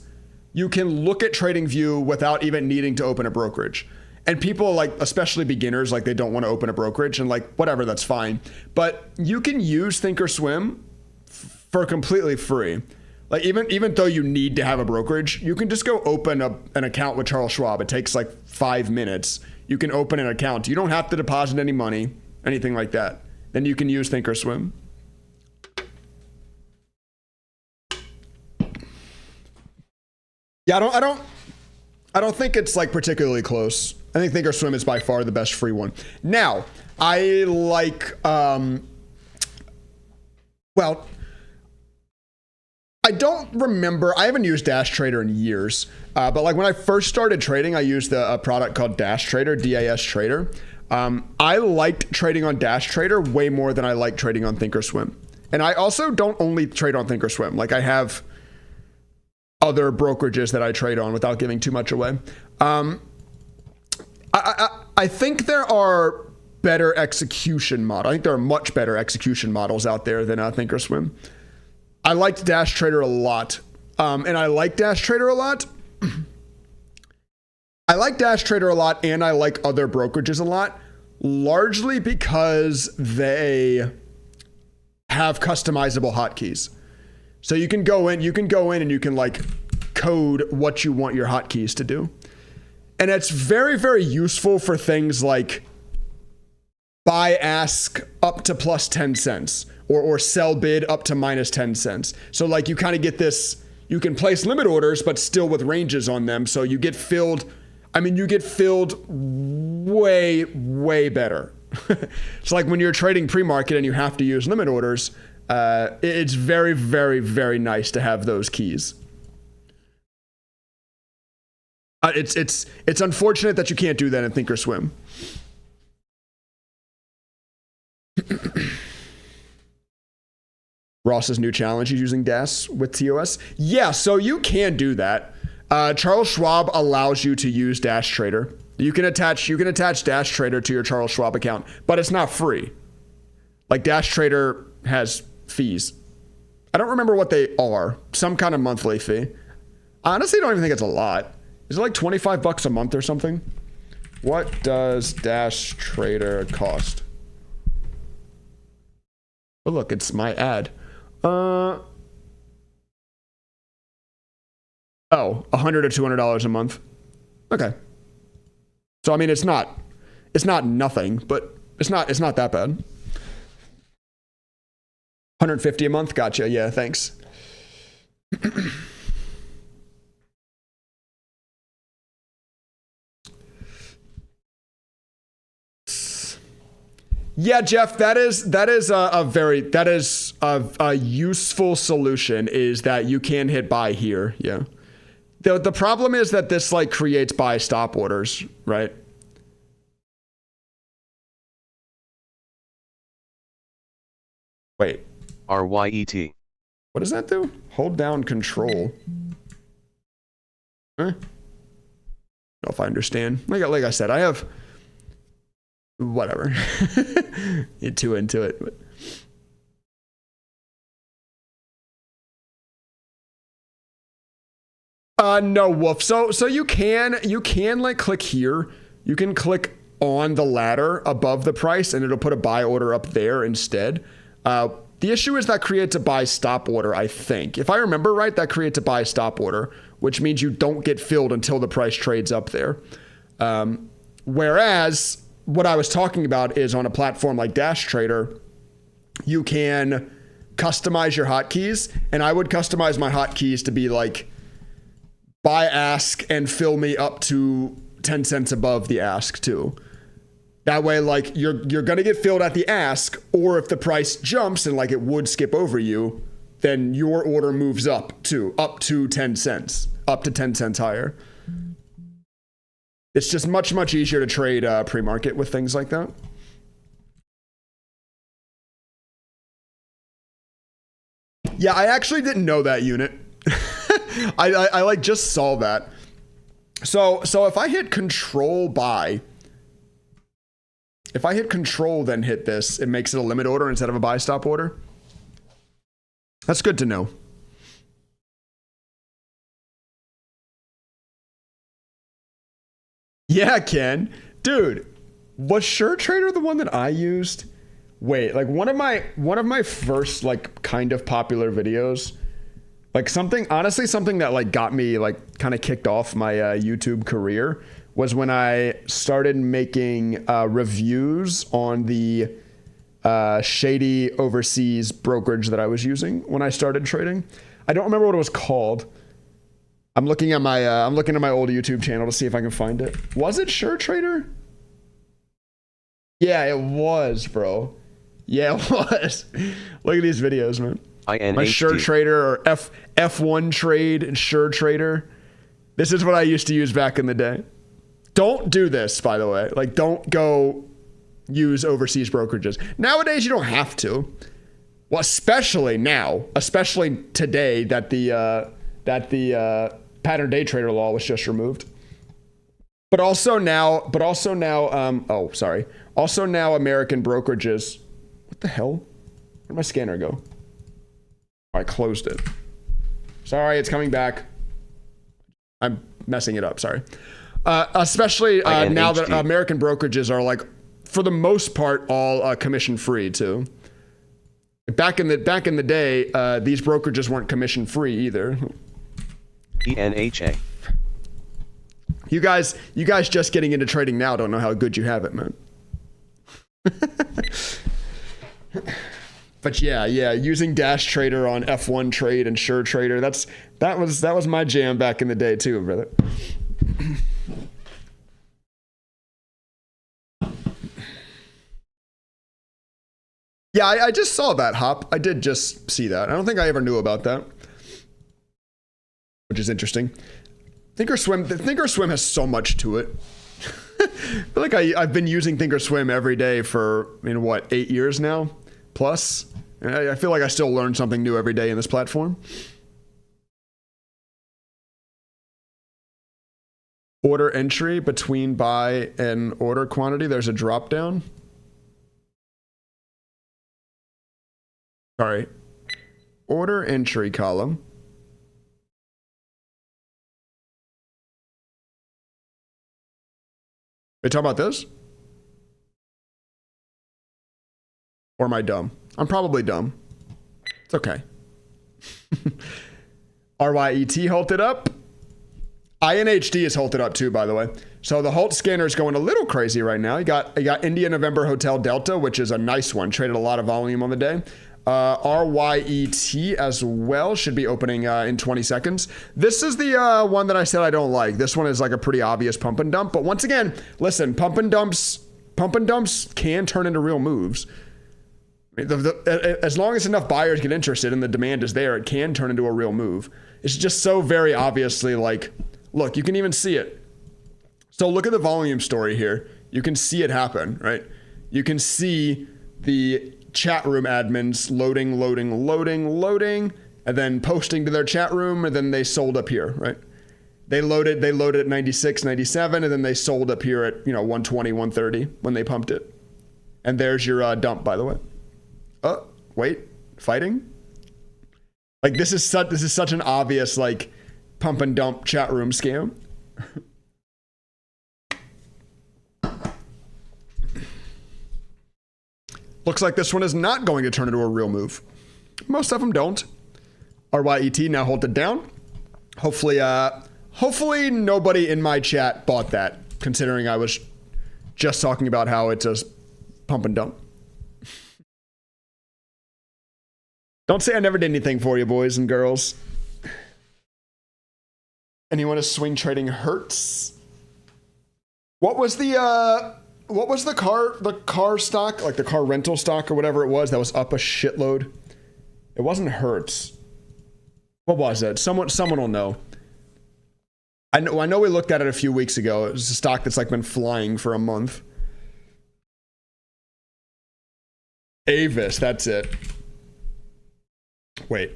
you can look at TradingView without even needing to open a brokerage. And people like, especially beginners, like they don't want to open a brokerage and like, whatever, that's fine. But you can use Thinkorswim for completely free. Like even though you need to have a brokerage, you can just go open an account with Charles Schwab. It takes like 5 minutes. You can open an account. You don't have to deposit any money, anything like that. Then you can use Thinkorswim. Yeah, I don't think it's like particularly close. I think Thinkorswim is by far the best free one. Now, I like, well, I don't remember. I haven't used Dash Trader in years, but like when I first started trading, I used a product called Dash Trader, DAS Trader. I liked trading on Dash Trader way more than I like trading on Thinkorswim. And I also don't only trade on Thinkorswim. Like I have other brokerages that I trade on without giving too much away. I think there are better execution models. I think there are much better execution models out there than Thinkorswim. I liked Dash Trader a lot. And I like Dash Trader a lot. I like Dash Trader a lot, and I like other brokerages a lot, largely because they have customizable hotkeys. So you can go in and you can like code what you want your hotkeys to do. And it's very, very useful for things like buy ask up to plus 10 cents or sell bid up to minus 10 cents. So like you kind of get this, you can place limit orders, but still with ranges on them. So you get filled. I mean, you get filled way, way better. It's like when you're trading pre-market and you have to use limit orders, it's very, very, very nice to have those keys. It's unfortunate that you can't do that in Thinkorswim. Ross's new challenge, he's using DAS with TOS. Yeah, so you can do that. Charles Schwab allows you to use Dash Trader. You can attach Dash Trader to your Charles Schwab account, but it's not free. Like Dash Trader has fees. I don't remember what they are. Some kind of monthly fee. I honestly don't even think it's a lot. Is it like $25 a month or something? What does Dash Trader cost? Oh look, it's my ad. Oh, $100 or $200 a month. Okay. So I mean, it's not nothing, but it's not that bad. $150 a month. Gotcha. Yeah, thanks. Yeah, Jeff, that is a useful solution, is that you can hit buy here. Yeah. The problem is that this like creates buy stop orders, right? Wait. RYET. What does that do? Hold down control. Huh? I don't know if I understand. Like I said, I have whatever. You're too into it. But. No, Wolf. So you can like click here. You can click on the ladder above the price and it'll put a buy order up there instead. The issue is that creates a buy stop order, I think. If I remember right, that creates a buy stop order, which means you don't get filled until the price trades up there. Whereas what I was talking about is on a platform like Dash Trader, you can customize your hotkeys, and I would customize my hotkeys to be like buy ask and fill me up to 10 cents above the ask too. That way, like you're gonna get filled at the ask, or if the price jumps and like it would skip over you, then your order moves up to 10 cents, up to 10 cents higher. It's just much easier to trade pre-market with things like that. Yeah, I actually didn't know that unit. I like just saw that. So if I hit control buy, if I hit control then hit this, it makes it a limit order instead of a buy stop order. That's good to know. Yeah, Ken. Dude, was SureTrader the one that I used? Wait, like one of my first like kind of popular videos, like something that like got me like kind of kicked off my YouTube career was when I started making reviews on the shady overseas brokerage that I was using when I started trading. I don't remember what it was called. I'm looking at my old YouTube channel to see if I can find it. Was it SureTrader? Yeah, it was, bro. Yeah, it was. Look at these videos, man. My SureTrader or F1 trade and SureTrader. This is what I used to use back in the day. Don't do this, by the way. Like, don't go use overseas brokerages. Nowadays, you don't have to. Well, especially now, especially today that the pattern day trader law was just removed. Also now, American brokerages. What the hell? Where'd my scanner go? I closed it. Sorry, it's coming back. I'm messing it up, sorry. Especially now that American brokerages are like, for the most part, all commission free too. Back in the day, these brokerages weren't commission free either. ENHA. You guys just getting into trading now don't know how good you have it, man. But yeah, using Dash Trader on F1 Trade and SureTrader, that was my jam back in the day too, brother. Yeah, I just saw that, Hop. I did just see that. I don't think I ever knew about that, which is interesting. Thinkorswim has so much to it. I feel like I've been using Thinkorswim every day for, 8 years now, plus. And I feel like I still learn something new every day in this platform. Order entry between buy and order quantity. There's a drop down. Sorry. Order entry column. Are you talking about this? Or am I dumb? I'm probably dumb. It's okay. RYET halted up. INHD is halted up too, by the way. So the halt scanner is going a little crazy right now. You got India November Hotel Delta, which is a nice one. Traded a lot of volume on the day. RYET as well should be opening in 20 seconds. This is the one that I said I don't like. This one is like a pretty obvious pump and dump. But once again, listen, pump and dumps can turn into real moves. As long as enough buyers get interested and the demand is there, it can turn into a real move. It's just so very obviously like, look, you can even see it. So look at the volume story here. You can see it happen, right? You can see the chat room admins loading, and then posting to their chat room, and then they sold up here, right? They loaded at 96, 97, and then they sold up here at 120, 130 when they pumped it. And there's your dump, by the way. Oh, wait, fighting? Like this is such an obvious like pump and dump chat room scam. Looks like this one is not going to turn into a real move. Most of them don't. RYET now hold it down. Hopefully nobody in my chat bought that, considering I was just talking about how it just pump and dump. Don't say I never did anything for you, boys and girls. Anyone is swing trading Hertz? What was the car stock, like the car rental stock or whatever it was that was up a shitload? It wasn't Hertz. What was it? Someone will know. I know we looked at it a few weeks ago. It was a stock that's like been flying for a month. Avis, that's it. Wait,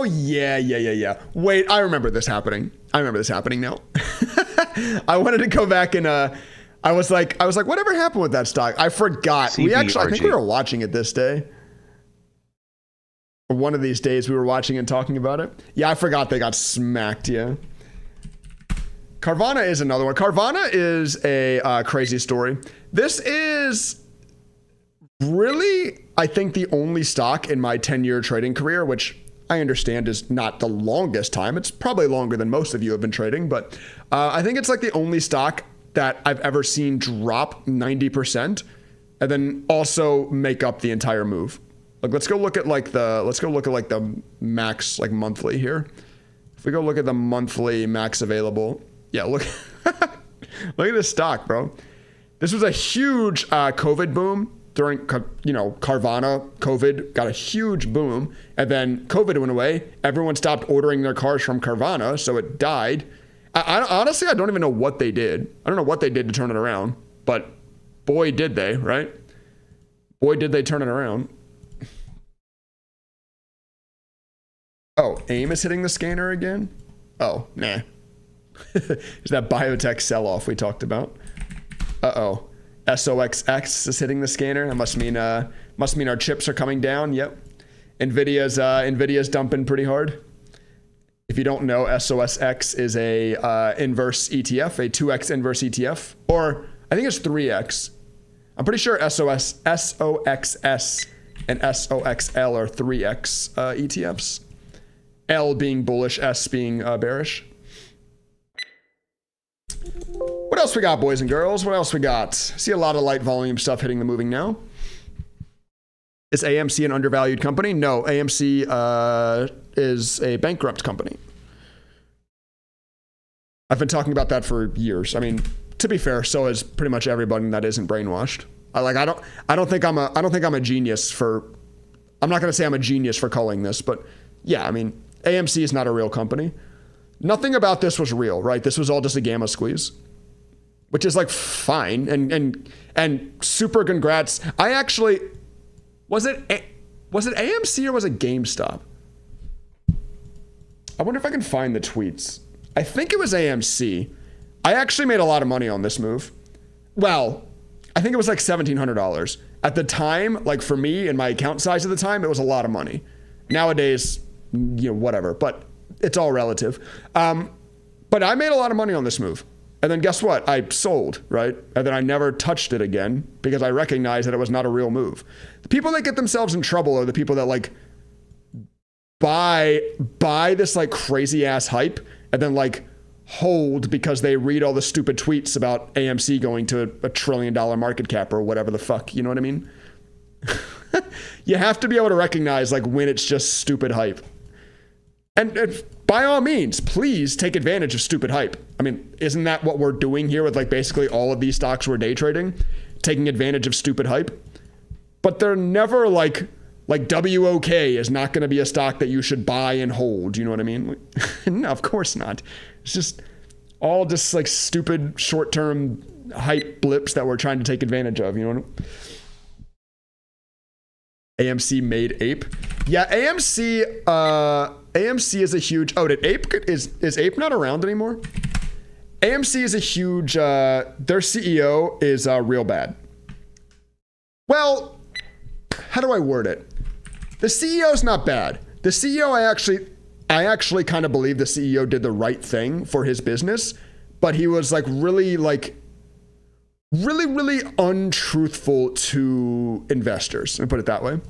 yeah. Wait, I remember this happening. Now. I wanted to go back and I was like, whatever happened with that stock? I forgot. CBRG. I think we were watching it this day. One of these days we were watching and talking about it. Yeah, I forgot they got smacked, yeah. Carvana is another one. Carvana is a crazy story. This is really, I think, the only stock in my 10-year trading career, which I understand is not the longest time. It's probably longer than most of you have been trading, but I think it's like the only stock that I've ever seen drop 90% and then also make up the entire move. Like, let's go look at the max, like monthly here. If we go look at the monthly max available, yeah, look, look at this stock, bro. This was a huge COVID boom during, Carvana. COVID got a huge boom, and then COVID went away. Everyone stopped ordering their cars from Carvana, so it died. Honestly, I don't even know what they did. I don't know what they did to turn it around, but boy, did they, right? Boy, did they turn it around. Oh, AIM is hitting the scanner again? Oh, nah. Is that biotech sell-off we talked about? Uh-oh. SOXX is hitting the scanner. That must mean our chips are coming down. Yep. Nvidia's dumping pretty hard. If you don't know, SOSX is a inverse ETF, a 2x inverse ETF, or I think it's 3x. I'm pretty sure SOXS and SOXL are 3x ETFs. L being bullish, S being bearish. What else we got, boys and girls? What else we got? See a lot of light volume stuff hitting the moving now. Is AMC an undervalued company? No, AMC is a bankrupt company. I've been talking about that for years. I mean, to be fair, so is pretty much everybody that isn't brainwashed. I don't think I'm a genius for. I'm not going to say I'm a genius for calling this, but yeah, I mean, AMC is not a real company. Nothing about this was real, right? This was all just a gamma squeeze, which is like fine and super congrats. I actually was it AMC or was it GameStop? I wonder if I can find the tweets. I think it was AMC. I actually made a lot of money on this move. Well, I think it was like $1,700 at the time. Like for me and my account size at the time, it was a lot of money. Nowadays, whatever, but it's all relative. But I made a lot of money on this move. And then guess what? I sold, right? And then I never touched it again because I recognized that it was not a real move. The people that get themselves in trouble are the people that like buy this like crazy ass hype and then like hold because they read all the stupid tweets about AMC going to $1 trillion market cap or whatever the fuck. You know what I mean? You have to be able to recognize like when it's just stupid hype. And by all means, please take advantage of stupid hype. I mean, isn't that what we're doing here with like basically all of these stocks we're day trading? Taking advantage of stupid hype? But they're never like WOK is not going to be a stock that you should buy and hold. You know what I mean? No, of course not. It's just all just like stupid short-term hype blips that we're trying to take advantage of. You know what I mean? AMC made Ape. Yeah, AMC is a huge. Oh, did Ape is Ape not around anymore? AMC is a huge. Their CEO is real bad. Well, how do I word it? The CEO is not bad. The CEO, I actually kind of believe the CEO did the right thing for his business, but he was like really untruthful to investors. Let me put it that way.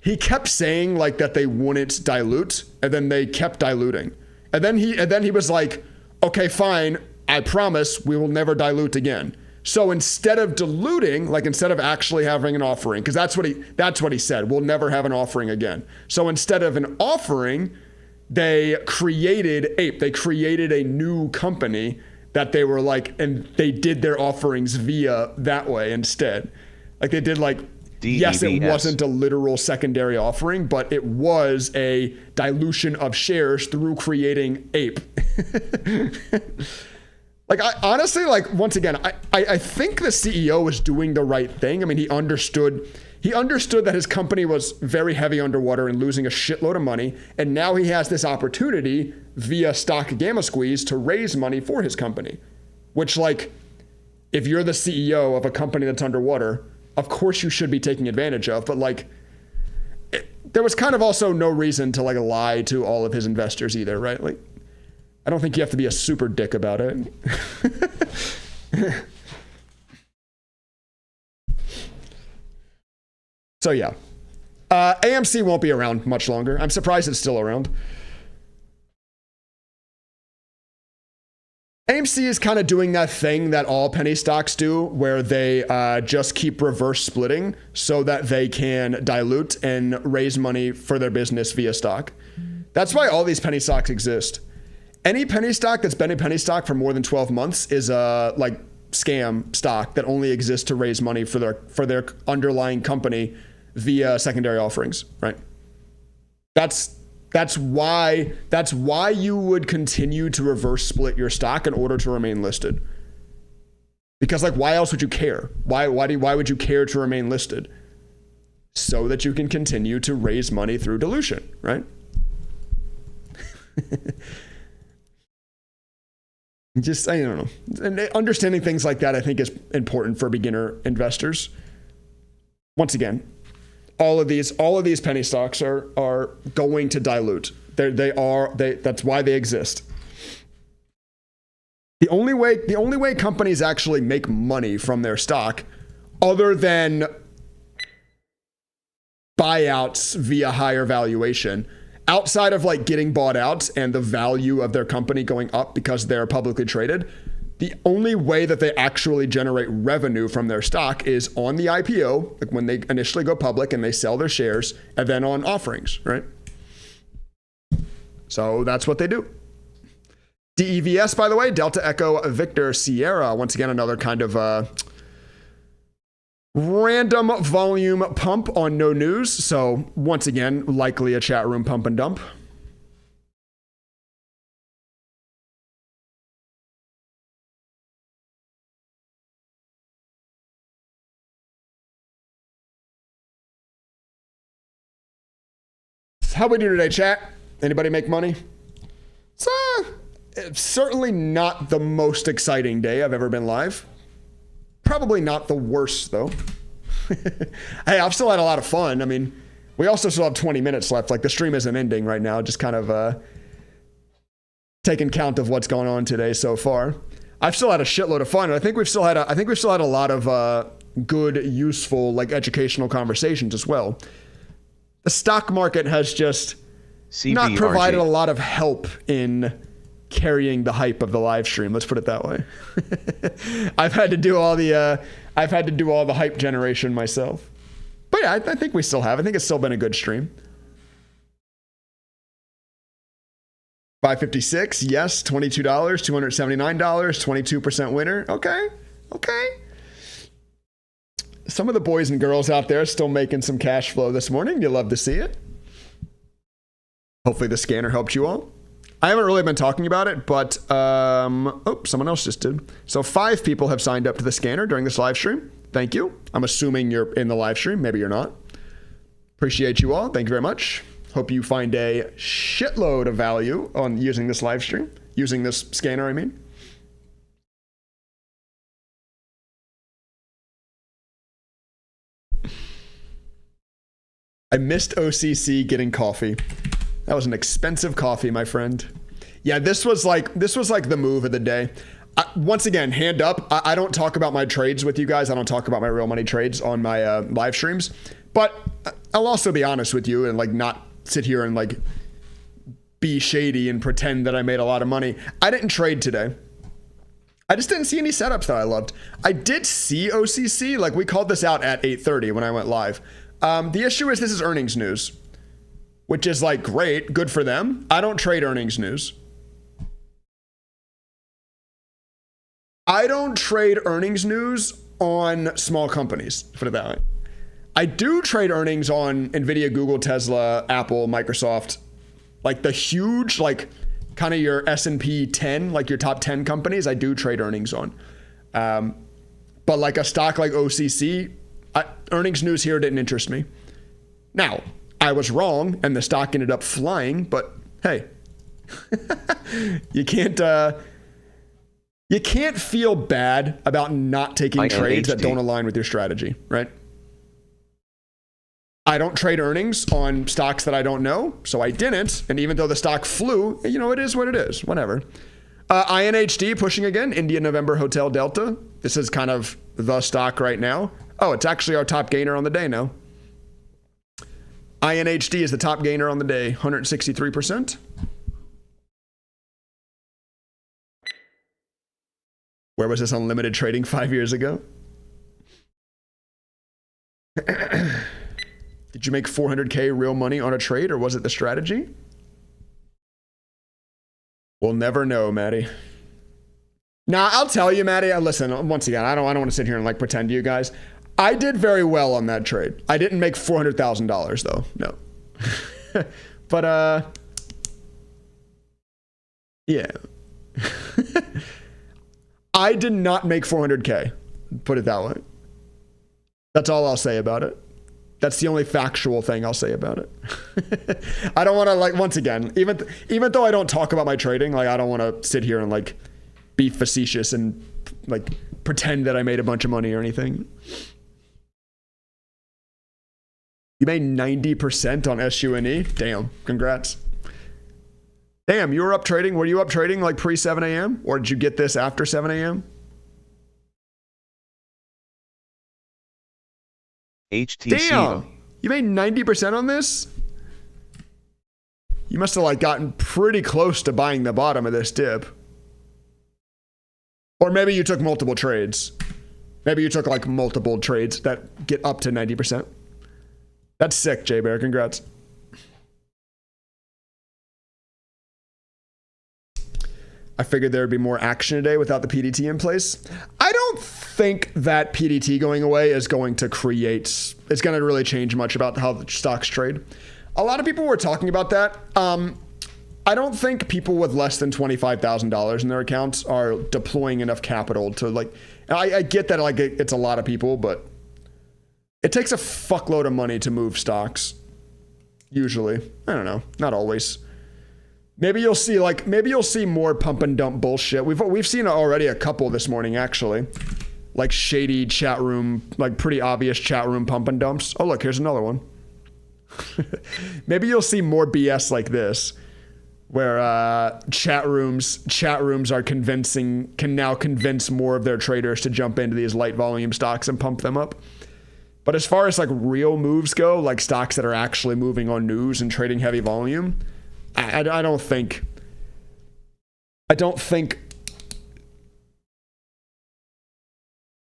He kept saying like that they wouldn't dilute, and then they kept diluting. And then he was like, okay, fine, I promise we will never dilute again. So instead of diluting, like instead of actually having an offering, because that's what he said, we'll never have an offering again. So instead of an offering, they created Ape. They created a new company that they were like, and they did their offerings via that way instead. Like they did like, yes, it wasn't a literal secondary offering, but it was a dilution of shares through creating Ape. Like, I honestly, like, once again, I think the CEO was doing the right thing. I mean, he understood that his company was very heavy underwater and losing a shitload of money. And now he has this opportunity via stock gamma squeeze to raise money for his company, which, like, if you're the CEO of a company that's underwater, of course you should be taking advantage of. But like, there was kind of also no reason to like lie to all of his investors either, right? Like, I don't think you have to be a super dick about it. So yeah, AMC won't be around much longer. I'm surprised it's still around. AMC is kind of doing that thing that all penny stocks do, where they just keep reverse splitting so that they can dilute and raise money for their business via stock. That's why all these penny stocks exist. Any penny stock that's been a penny stock for more than 12 months is a like scam stock that only exists to raise money for their underlying company via secondary offerings, right? That's why you would continue to reverse split your stock in order to remain listed. Because like, why else would you care? Why would you care to remain listed? So that you can continue to raise money through dilution, right? Just, I don't know. And understanding things like that, I think, is important for beginner investors. Once again, all of these penny stocks are going to dilute. That's why they exist. The only way companies actually make money from their stock, other than buyouts via higher valuation, outside of like getting bought out and the value of their company going up because they're publicly traded, the only way that they actually generate revenue from their stock is on the IPO, like when they initially go public and they sell their shares, and then on offerings, right? So that's what they do. DEVS, by the way, Delta Echo Victor Sierra, once again, another kind of random volume pump on no news. So once again, likely a chat room pump and dump. How we do today, chat? Anybody make money? It's certainly not the most exciting day I've ever been live. Probably not the worst, though. Hey, I've still had a lot of fun. I mean, we also still have 20 minutes left. Like, the stream isn't ending right now. Just kind of taking count of what's going on today so far. I've still had a shitload of fun. And I think we've still had a lot of good, useful, like, educational conversations as well. The stock market has just not provided a lot of help in carrying the hype of the live stream. Let's put it that way. I've had to do all the hype generation myself. But yeah, I think we still have. I think it's still been a good stream. 556, yes. $22, $279, 22% winner. Okay. Some of the boys and girls out there still making some cash flow this morning. You love to see it. Hopefully the scanner helped you all. I haven't really been talking about it, but someone else just did. So 5 people have signed up to the scanner during this live stream. Thank you. I'm assuming you're in the live stream. Maybe you're not. Appreciate you all. Thank you very much. Hope you find a shitload of value on using this live stream, using this scanner, I mean. I missed OCC getting coffee. That was an expensive coffee, my friend. Yeah, this was like the move of the day. Once again, hand up. I don't talk about my trades with you guys. I don't talk about my real money trades on my live streams. But I'll also be honest with you and like not sit here and like be shady and pretend that I made a lot of money. I didn't trade today. I just didn't see any setups that I loved. I did see OCC. Like we called this out at 8:30 when I went live. The issue is this is earnings news, which is like great, good for them. I don't trade earnings news. I don't trade earnings news on small companies, put it that way. I do trade earnings on Nvidia, Google, Tesla, Apple, Microsoft, like the huge, like kind of your S&P 10, like your top 10 companies. I do trade earnings on. But like a stock like OCC, earnings news here didn't interest me. Now, I was wrong and the stock ended up flying, but hey, you can't feel bad about not taking trades that don't align with your strategy, right? I don't trade earnings on stocks that I don't know, so I didn't. And even though the stock flew, you know, it is what it is, whatever. INHD pushing again, India November Hotel Delta. This is kind of the stock right now. Oh, it's actually our top gainer on the day now. INHD is the top gainer on the day, 163%. Where was this unlimited trading 5 years ago? Did you make 400K real money on a trade, or was it the strategy? We'll never know, Maddie. Now, I'll tell you, Maddie, listen, once again, I don't want to sit here and like pretend to you guys. I did very well on that trade. I didn't make $400,000 though, no. But, yeah. I did not make 400K, put it that way. That's all I'll say about it. That's the only factual thing I'll say about it. I don't want to, like, once again, even though I don't talk about my trading, like, I don't want to sit here and like be facetious and like pretend that I made a bunch of money or anything. You made 90% on SUNE? Damn, congrats. Damn, you were up trading. Were you up trading like pre 7 a.m. or did you get this after 7 a.m.? HTC. Damn, you made 90% on this? You must have like gotten pretty close to buying the bottom of this dip. Or maybe you took multiple trades. Maybe you took like multiple trades that get up to 90%. That's sick, J-Bear. Congrats. I figured there would be more action today without the PDT in place. I don't think that PDT going away is going to really change much about how the stocks trade. A lot of people were talking about that. I don't think people with less than $25,000 in their accounts are deploying enough capital to like, I get that like it's a lot of people, but it takes a fuckload of money to move stocks. Usually. I don't know. Not always. Maybe you'll see more pump and dump bullshit. We've seen already a couple this morning, actually. Like shady chat room, like pretty obvious chat room pump and dumps. Oh, look, here's another one. Maybe you'll see more BS like this, where chat rooms can now convince more of their traders to jump into these light volume stocks and pump them up. But as far as like real moves go, like stocks that are actually moving on news and trading heavy volume, I don't think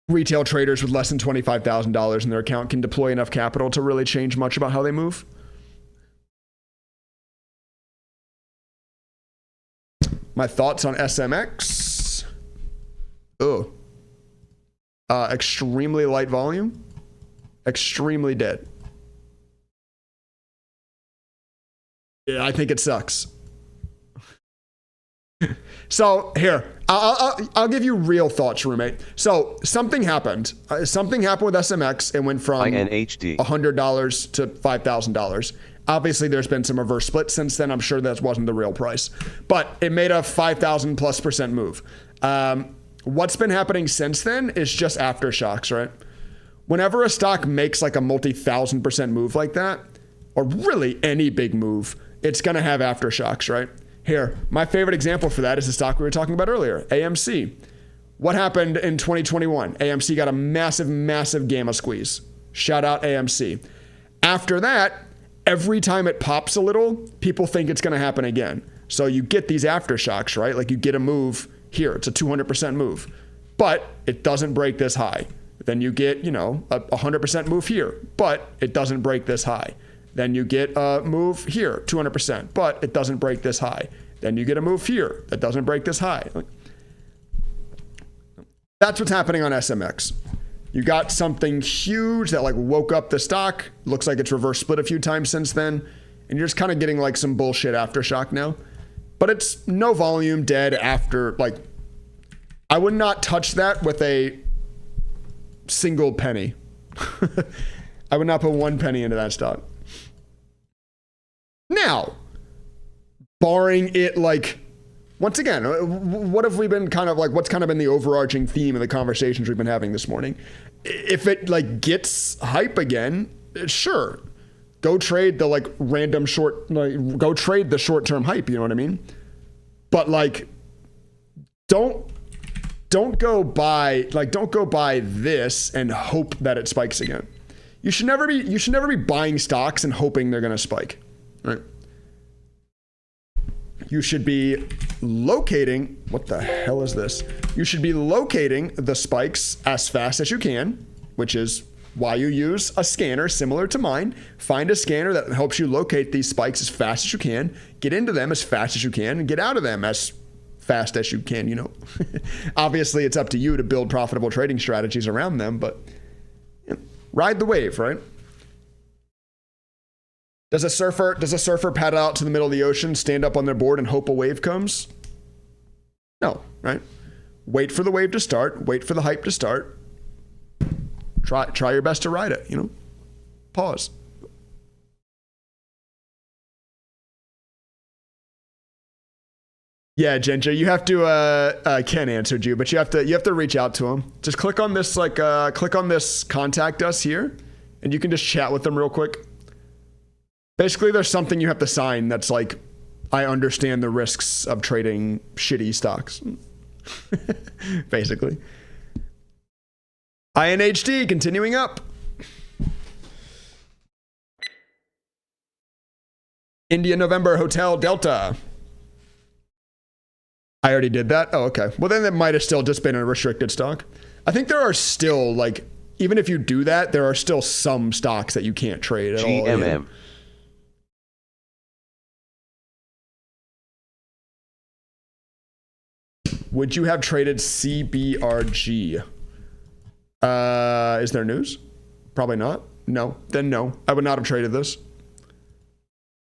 retail traders with less than $25,000 in their account can deploy enough capital to really change much about how they move. My thoughts on SMX. Extremely light volume. Extremely dead. Yeah, I think it sucks. So here, I'll give you real thoughts, roommate. So something happened. Something happened with SMX. It went from INHD. $100 to $5,000. Obviously, there's been some reverse split since then. I'm sure that wasn't the real price, but it made a 5,000+% move. What's been happening since then is just aftershocks, right? Whenever a stock makes like a multi-1,000% move like that, or really any big move, it's going to have aftershocks, right? Here, my favorite example for that is the stock we were talking about earlier, AMC. What happened in 2021? AMC got a massive, massive gamma squeeze. Shout out AMC. After that, every time it pops a little, people think it's going to happen again. So you get these aftershocks, right? Like you get a move here. It's a 200% move, but it doesn't break this high. Then you get, a 100% move here, but it doesn't break this high. Then you get a move here, 200%, but it doesn't break this high. Then you get a move here that doesn't break this high. That's what's happening on SMX. You got something huge that like woke up the stock. Looks like it's reverse split a few times since then. And you're just kind of getting like some bullshit aftershock now. But it's no volume, dead after, like, I would not touch that with a single penny. I would not put 1 penny into that stock. Now, barring it, like, once again, what have we been kind of like, what's kind of been the overarching theme of the conversations we've been having this morning? If it like gets hype again, sure, go trade the like random short, like go trade the short-term hype, you know what I mean? But like, don't go buy this and hope that it spikes again. You should never be buying stocks and hoping they're going to spike, right? You should be locating, what the hell is this? You should be locating the spikes as fast as you can, which is why you use a scanner similar to mine. Find a scanner that helps you locate these spikes as fast as you can, get into them as fast as you can, and get out of them as fast as you can, Obviously, it's up to you to build profitable trading strategies around them, but ride the wave, right? Does a surfer paddle out to the middle of the ocean, stand up on their board and hope a wave comes? No, right? Wait for the wave to start, wait for the hype to start. Try your best to ride it, Pause. Yeah, Ginger, you have to Ken answered you, but you have to reach out to him. Just click on this contact us here and you can just chat with them real quick. Basically, there's something you have to sign that's like, I understand the risks of trading shitty stocks. Basically. INHD continuing up. India November Hotel Delta. I already did that? Oh, okay. Well, then it might have still just been a restricted stock. I think there are still, like, even if you do that, there are still some stocks that you can't trade at all. GMM. Would you have traded CBRG? Is there news? Probably not. No. Then no. I would not have traded this.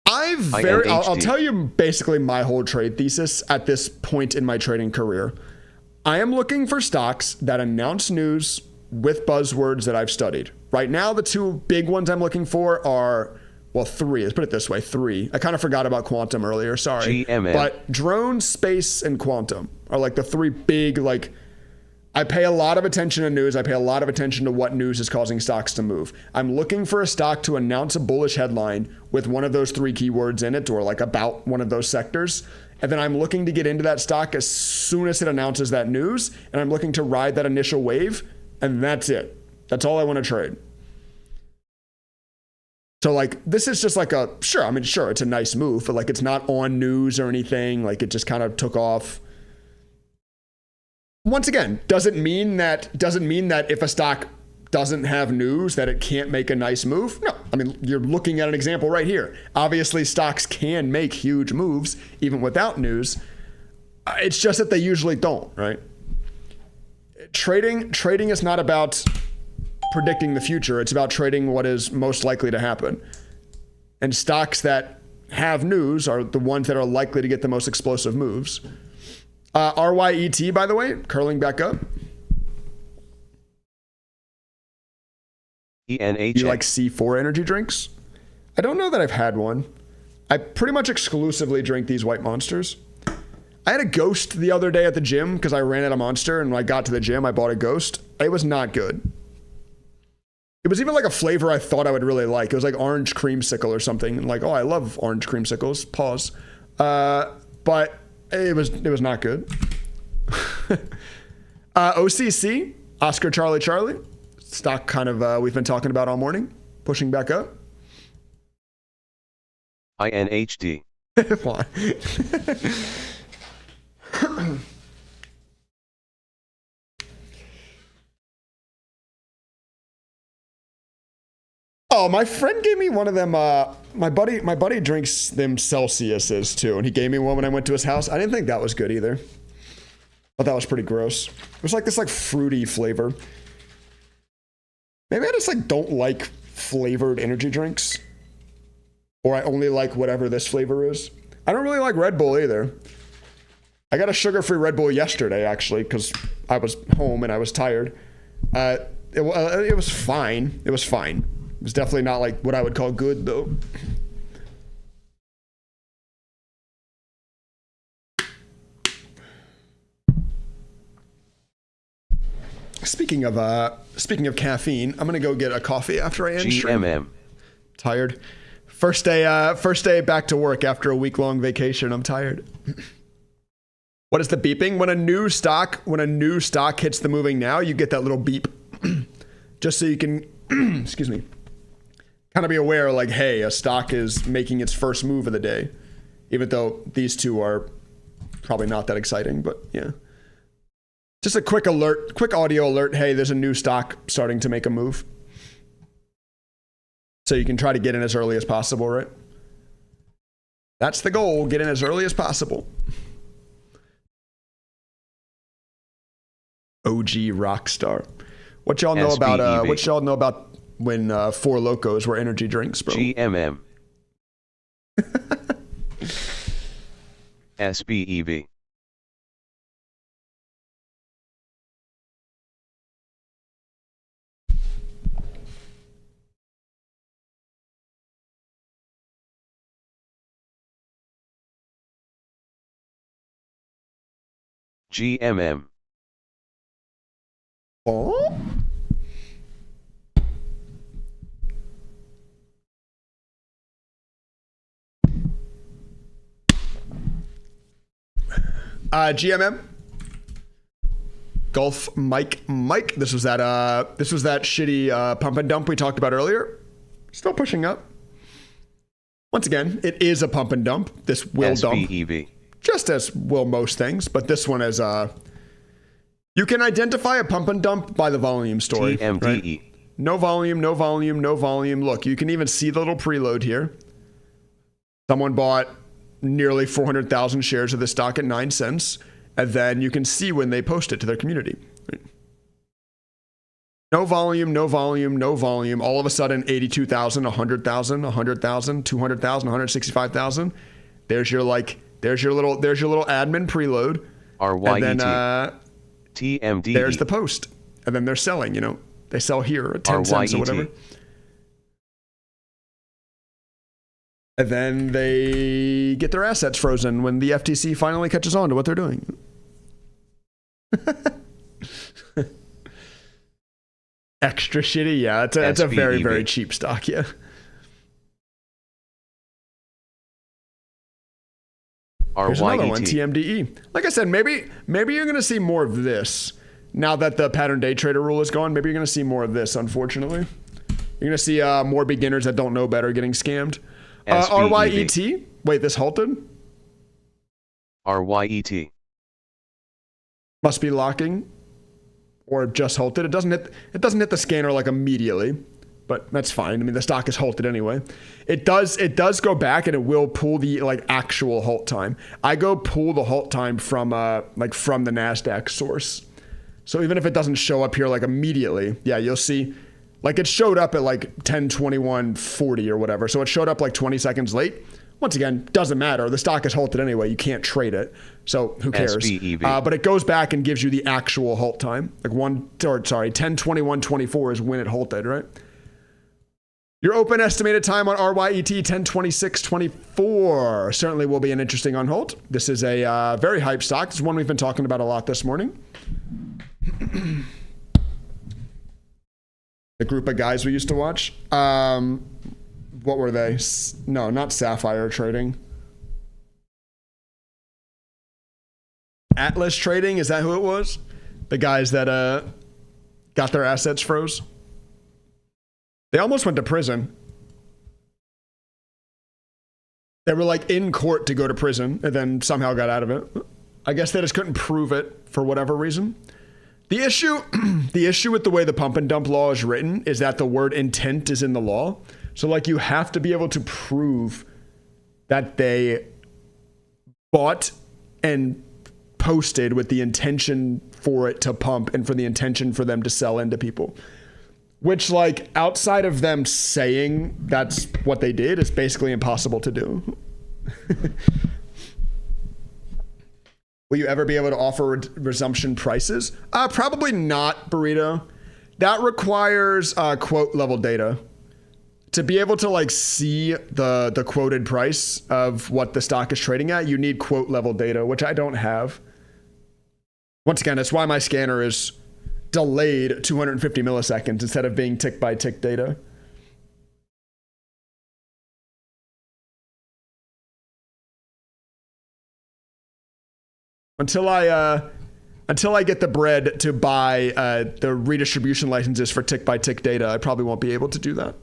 I'll tell you basically my whole trade thesis at this point in my trading career. I am looking for stocks that announce news with buzzwords that I've studied. Right now, the two big ones I'm looking for are, well, three. Let's put it this way, three. I kind of forgot about quantum earlier, sorry. GMM. But drone, space, and quantum are like the three big, like, I pay a lot of attention to news. I pay a lot of attention to what news is causing stocks to move. I'm looking for a stock to announce a bullish headline with one of those three keywords in it or like about one of those sectors. And then I'm looking to get into that stock as soon as it announces that news. And I'm looking to ride that initial wave. And that's it. That's all I want to trade. So like, this is just like sure, it's a nice move, but like it's not on news or anything. Like it just kind of took off. Once again, doesn't mean that if a stock doesn't have news that it can't make a nice move. No, I mean, you're looking at an example right here. Obviously, stocks can make huge moves even without news. It's just that they usually don't, right? Trading is not about predicting the future. It's about trading what is most likely to happen. And stocks that have news are the ones that are likely to get the most explosive moves. RYET, by the way, curling back up. ENH. You like C4 energy drinks? I don't know that I've had one. I pretty much exclusively drink these white monsters. I had a Ghost the other day at the gym because I ran out of Monster, and when I got to the gym, I bought a Ghost. It was not good. It was even like a flavor I thought I would really like. It was like orange creamsicle or something. Like, oh, I love orange creamsicles. Pause. but it was not good. OCC, Oscar Charlie Charlie, stock kind of we've been talking about all morning, pushing back up. INHD. Why? Oh, my friend gave me one of them. My buddy drinks them Celsiuses too, and he gave me one when I went to his house. I didn't think that was good either. Thought that was pretty gross. It was like this fruity flavor. Maybe I just don't like flavored energy drinks, or I only like whatever this flavor is. I don't really like Red Bull either. I got a sugar-free Red Bull yesterday actually because I was home and I was tired. It was fine. It was fine. It was definitely not what I would call good, though. Speaking of caffeine, I'm gonna go get a coffee after I end stream. GMM. Tired. First day back to work after a week-long vacation. I'm tired. What is the beeping? When a new stock hits the moving now, you get that little beep, just so you can, excuse me, kind of be aware, hey, a stock is making its first move of the day, even though these two are probably not that exciting, but yeah. Just a quick alert, quick audio alert. Hey, there's a new stock starting to make a move. So you can try to get in as early as possible, right? That's the goal. Get in as early as possible. OG Rockstar. What y'all know about when Four Locos were energy drinks, bro? GMM. SBEV. GMM. Oh? GMM. Gulf Mike. This was that shitty pump and dump we talked about earlier. Still pushing up. Once again, it is a pump and dump. This will SBEV. dump. Just as will most things, but this one is you can identify a pump and dump by the volume story. TMDE. Right? No volume, no volume, no volume. Look, you can even see the little preload here. Someone bought nearly 400,000 shares of the stock at 9 cents, and then you can see when they post it to their community. Right? No volume, no volume, no volume. All of a sudden, 82,000, 100,000, 100,000, 200,000, 165,000. There's your little admin preload. RYET. And then TMD. there's the post. And then they're selling, they sell here at 10 cents or whatever. And then they get their assets frozen when the FTC finally catches on to what they're doing. Extra shitty, yeah. It's a very, very cheap stock, yeah. Here's another one, TMDE. Like I said, maybe you're going to see more of this. Now that the pattern day trader rule is gone, maybe you're going to see more of this, unfortunately. You're going to see more beginners that don't know better getting scammed. RYET. Wait, this halted? RYET. Must be locking. Or just halted. It doesn't hit the scanner immediately. But that's fine. I mean, the stock is halted anyway. It does go back and it will pull the actual halt time. I go pull the halt time from from the NASDAQ source. So even if it doesn't show up here immediately, yeah, you'll see it showed up at 10:21:40 or whatever. So it showed up 20 seconds late. Once again, doesn't matter. The stock is halted anyway. You can't trade it. So who cares? But it goes back and gives you the actual halt time. 10:21:24 is when it halted, right? Your open estimated time on RYET 10:26:24 certainly will be an interesting on halt. This is a very hype stock. This is one we've been talking about a lot this morning. The group of guys we used to watch. What were they? No, not Sapphire Trading. Atlas Trading, is that who it was? The guys that got their assets froze. They almost went to prison. They were like in court to go to prison and then somehow got out of it. I guess they just couldn't prove it for whatever reason. The issue with the way the pump and dump law is written is that the word intent is in the law. So like you have to be able to prove that they bought and posted with the intention for it to pump and for the intention for them to sell into people. Which, like, outside of them saying that's what they did, is basically impossible to do. Will you ever be able to offer resumption prices? Probably not, Burrito. That requires quote level data. To be able to like see the quoted price of what the stock is trading at, you need quote level data, which I don't have. Once again, that's why my scanner is delayed 250 milliseconds instead of being tick by tick data. Until I get the bread to buy the redistribution licenses for tick by tick data, I probably won't be able to do that.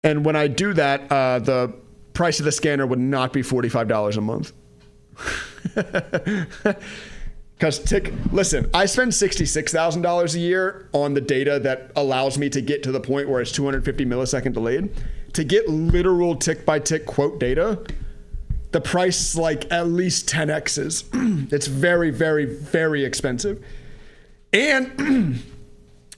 And when I do that, the price of the scanner would not be $45 a month. Because listen, I spend $66,000 a year on the data that allows me to get to the point where it's 250 millisecond delayed. To get literal tick by tick quote data, the price is like at least 10x's. It's very, very, very expensive. And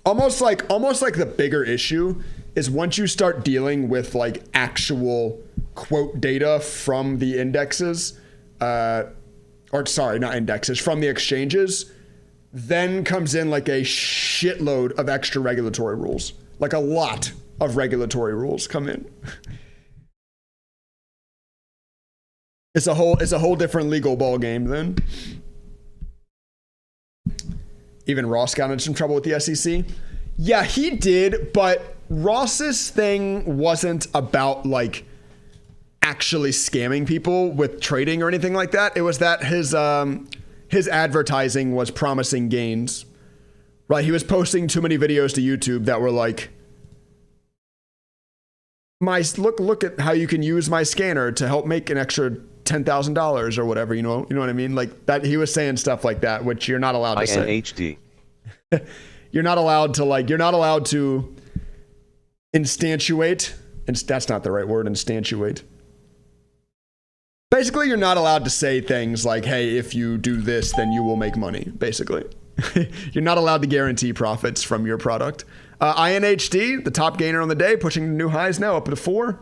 almost like the bigger issue is once you start dealing with like actual quote data from the indexes, or sorry, not indexes, from the exchanges, then comes in like a shitload of extra regulatory rules. Like a lot of regulatory rules come in. It's a whole different legal ball game then. Even Ross got into some trouble with the SEC. Yeah, he did, but Ross's thing wasn't about like actually scamming people with trading or anything like that. It was that his advertising was promising gains. Right? He was posting too many videos to YouTube that were like, look at how you can use my scanner to help make an extra $10,000 or whatever, you know what I mean? Like that, he was saying stuff like that, which you're not allowed to say. INHD. You're not allowed to instantiate, and that's not the right word, instantiate. Basically, you're not allowed to say things like, hey, if you do this, then you will make money, basically. You're not allowed to guarantee profits from your product. INHD, the top gainer on the day, pushing new highs now up to 4.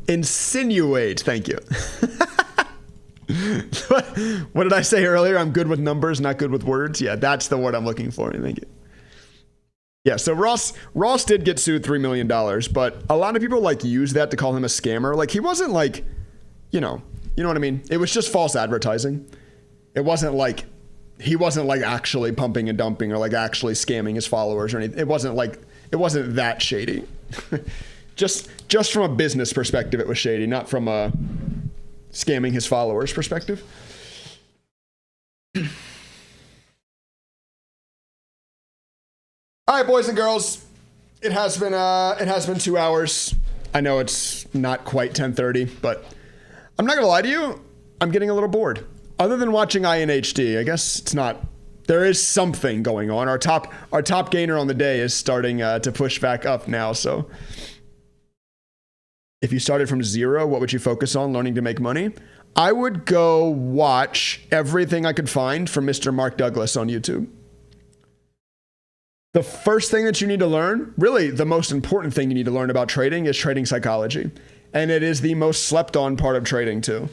Insinuate, thank you. What did I say earlier? I'm good with numbers, not good with words. Yeah, that's the word I'm looking for. Thank you. Yeah, so Ross did get sued $3 million, but a lot of people like use that to call him a scammer. Like he wasn't like, you know what I mean? It was just false advertising. It wasn't like, he wasn't like actually pumping and dumping or like actually scamming his followers or anything. It wasn't that shady. Just from a business perspective, it was shady, not from a scamming his followers perspective. All right, boys and girls, it has been 2 hours. I know it's not quite 10:30, but I'm not gonna lie to you. I'm getting a little bored. Other than watching INHD, I guess it's not. There is something going on. Our top gainer on the day is starting to push back up now. So, if you started from zero, what would you focus on learning to make money? I would go watch everything I could find from Mr. Mark Douglas on YouTube. The first thing that you need to learn, really the most important thing you need to learn about trading, is trading psychology. And it is the most slept on part of trading too.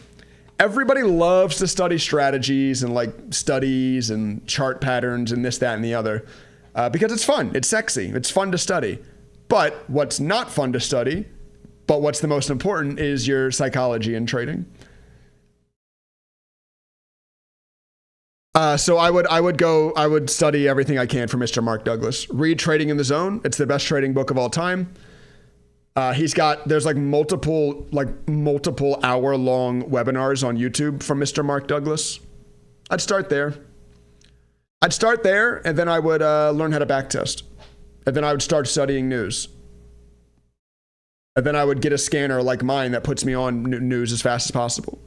Everybody loves to study strategies and like studies and chart patterns and this, that, and the other. because it's fun. It's sexy. It's fun to study. But what's not fun to study, but what's the most important, is your psychology in trading. So I would study everything I can from Mr. Mark Douglas. Read Trading in the Zone. It's the best trading book of all time. There's like multiple hour-long webinars on YouTube from Mr. Mark Douglas. I'd start there. And then I would learn how to backtest. And then I would start studying news. And then I would get a scanner like mine that puts me on news as fast as possible.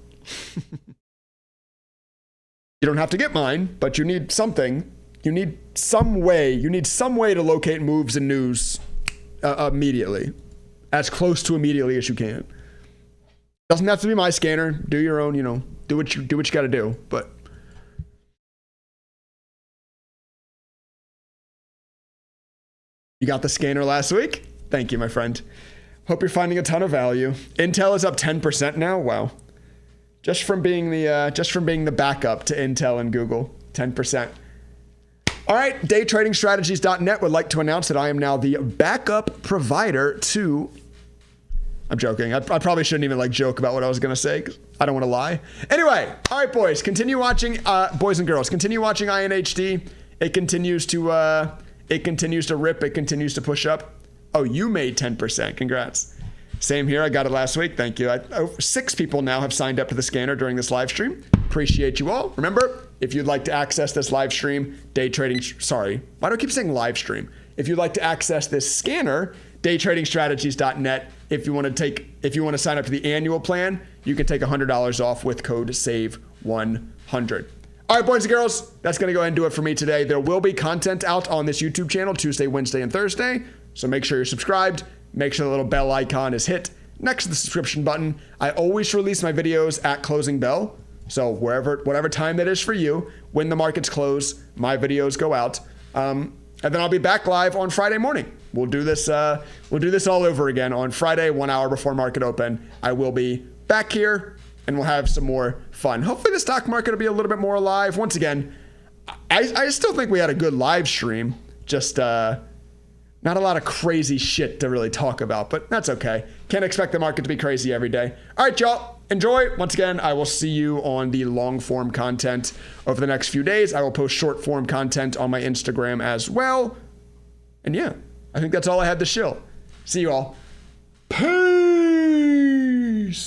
You don't have to get mine, but you need something. You need some way to locate moves in news immediately. As close to immediately as you can. Doesn't have to be my scanner. Do your own, do what you got to do, but you got the scanner last week? Thank you, my friend. Hope you're finding a ton of value. Intel is up 10% now. Wow. Just from being the backup to Intel and Google, 10%. All right, daytradingstrategies.net would like to announce that I am now the backup provider to. I'm joking. I probably shouldn't even joke about what I was gonna say, 'cause I don't want to lie. Anyway, all right, boys, continue watching. Boys and girls, continue watching INHD. It continues to rip. It continues to push up. Oh, you made 10%. Congrats. Same here. I got it last week. Thank you. 6 people now have signed up to the scanner during this live stream. Appreciate you all. Remember, if you'd like to access this live stream, why do I keep saying live stream? If you'd like to access this scanner, daytradingstrategies.net. If you want to sign up to the annual plan, you can take $100 off with code SAVE100. All right, boys and girls, that's going to go ahead and do it for me today. There will be content out on this YouTube channel Tuesday, Wednesday, and Thursday. So make sure you're subscribed. Make sure the little bell icon is hit next to the subscription button. I always release my videos at closing bell. So whatever time that is for you, when the markets close, my videos go out. And then I'll be back live on Friday morning. We'll do this all over again on Friday, 1 hour before market open. I will be back here and we'll have some more fun. Hopefully the stock market will be a little bit more alive. Once again, I still think we had a good live stream. Just not a lot of crazy shit to really talk about, but that's okay. Can't expect the market to be crazy every day. All right, y'all. Enjoy. Once again, I will see you on the long form content over the next few days. I will post short form content on my Instagram as well. And yeah, I think that's all I had to shill. See you all. Peace.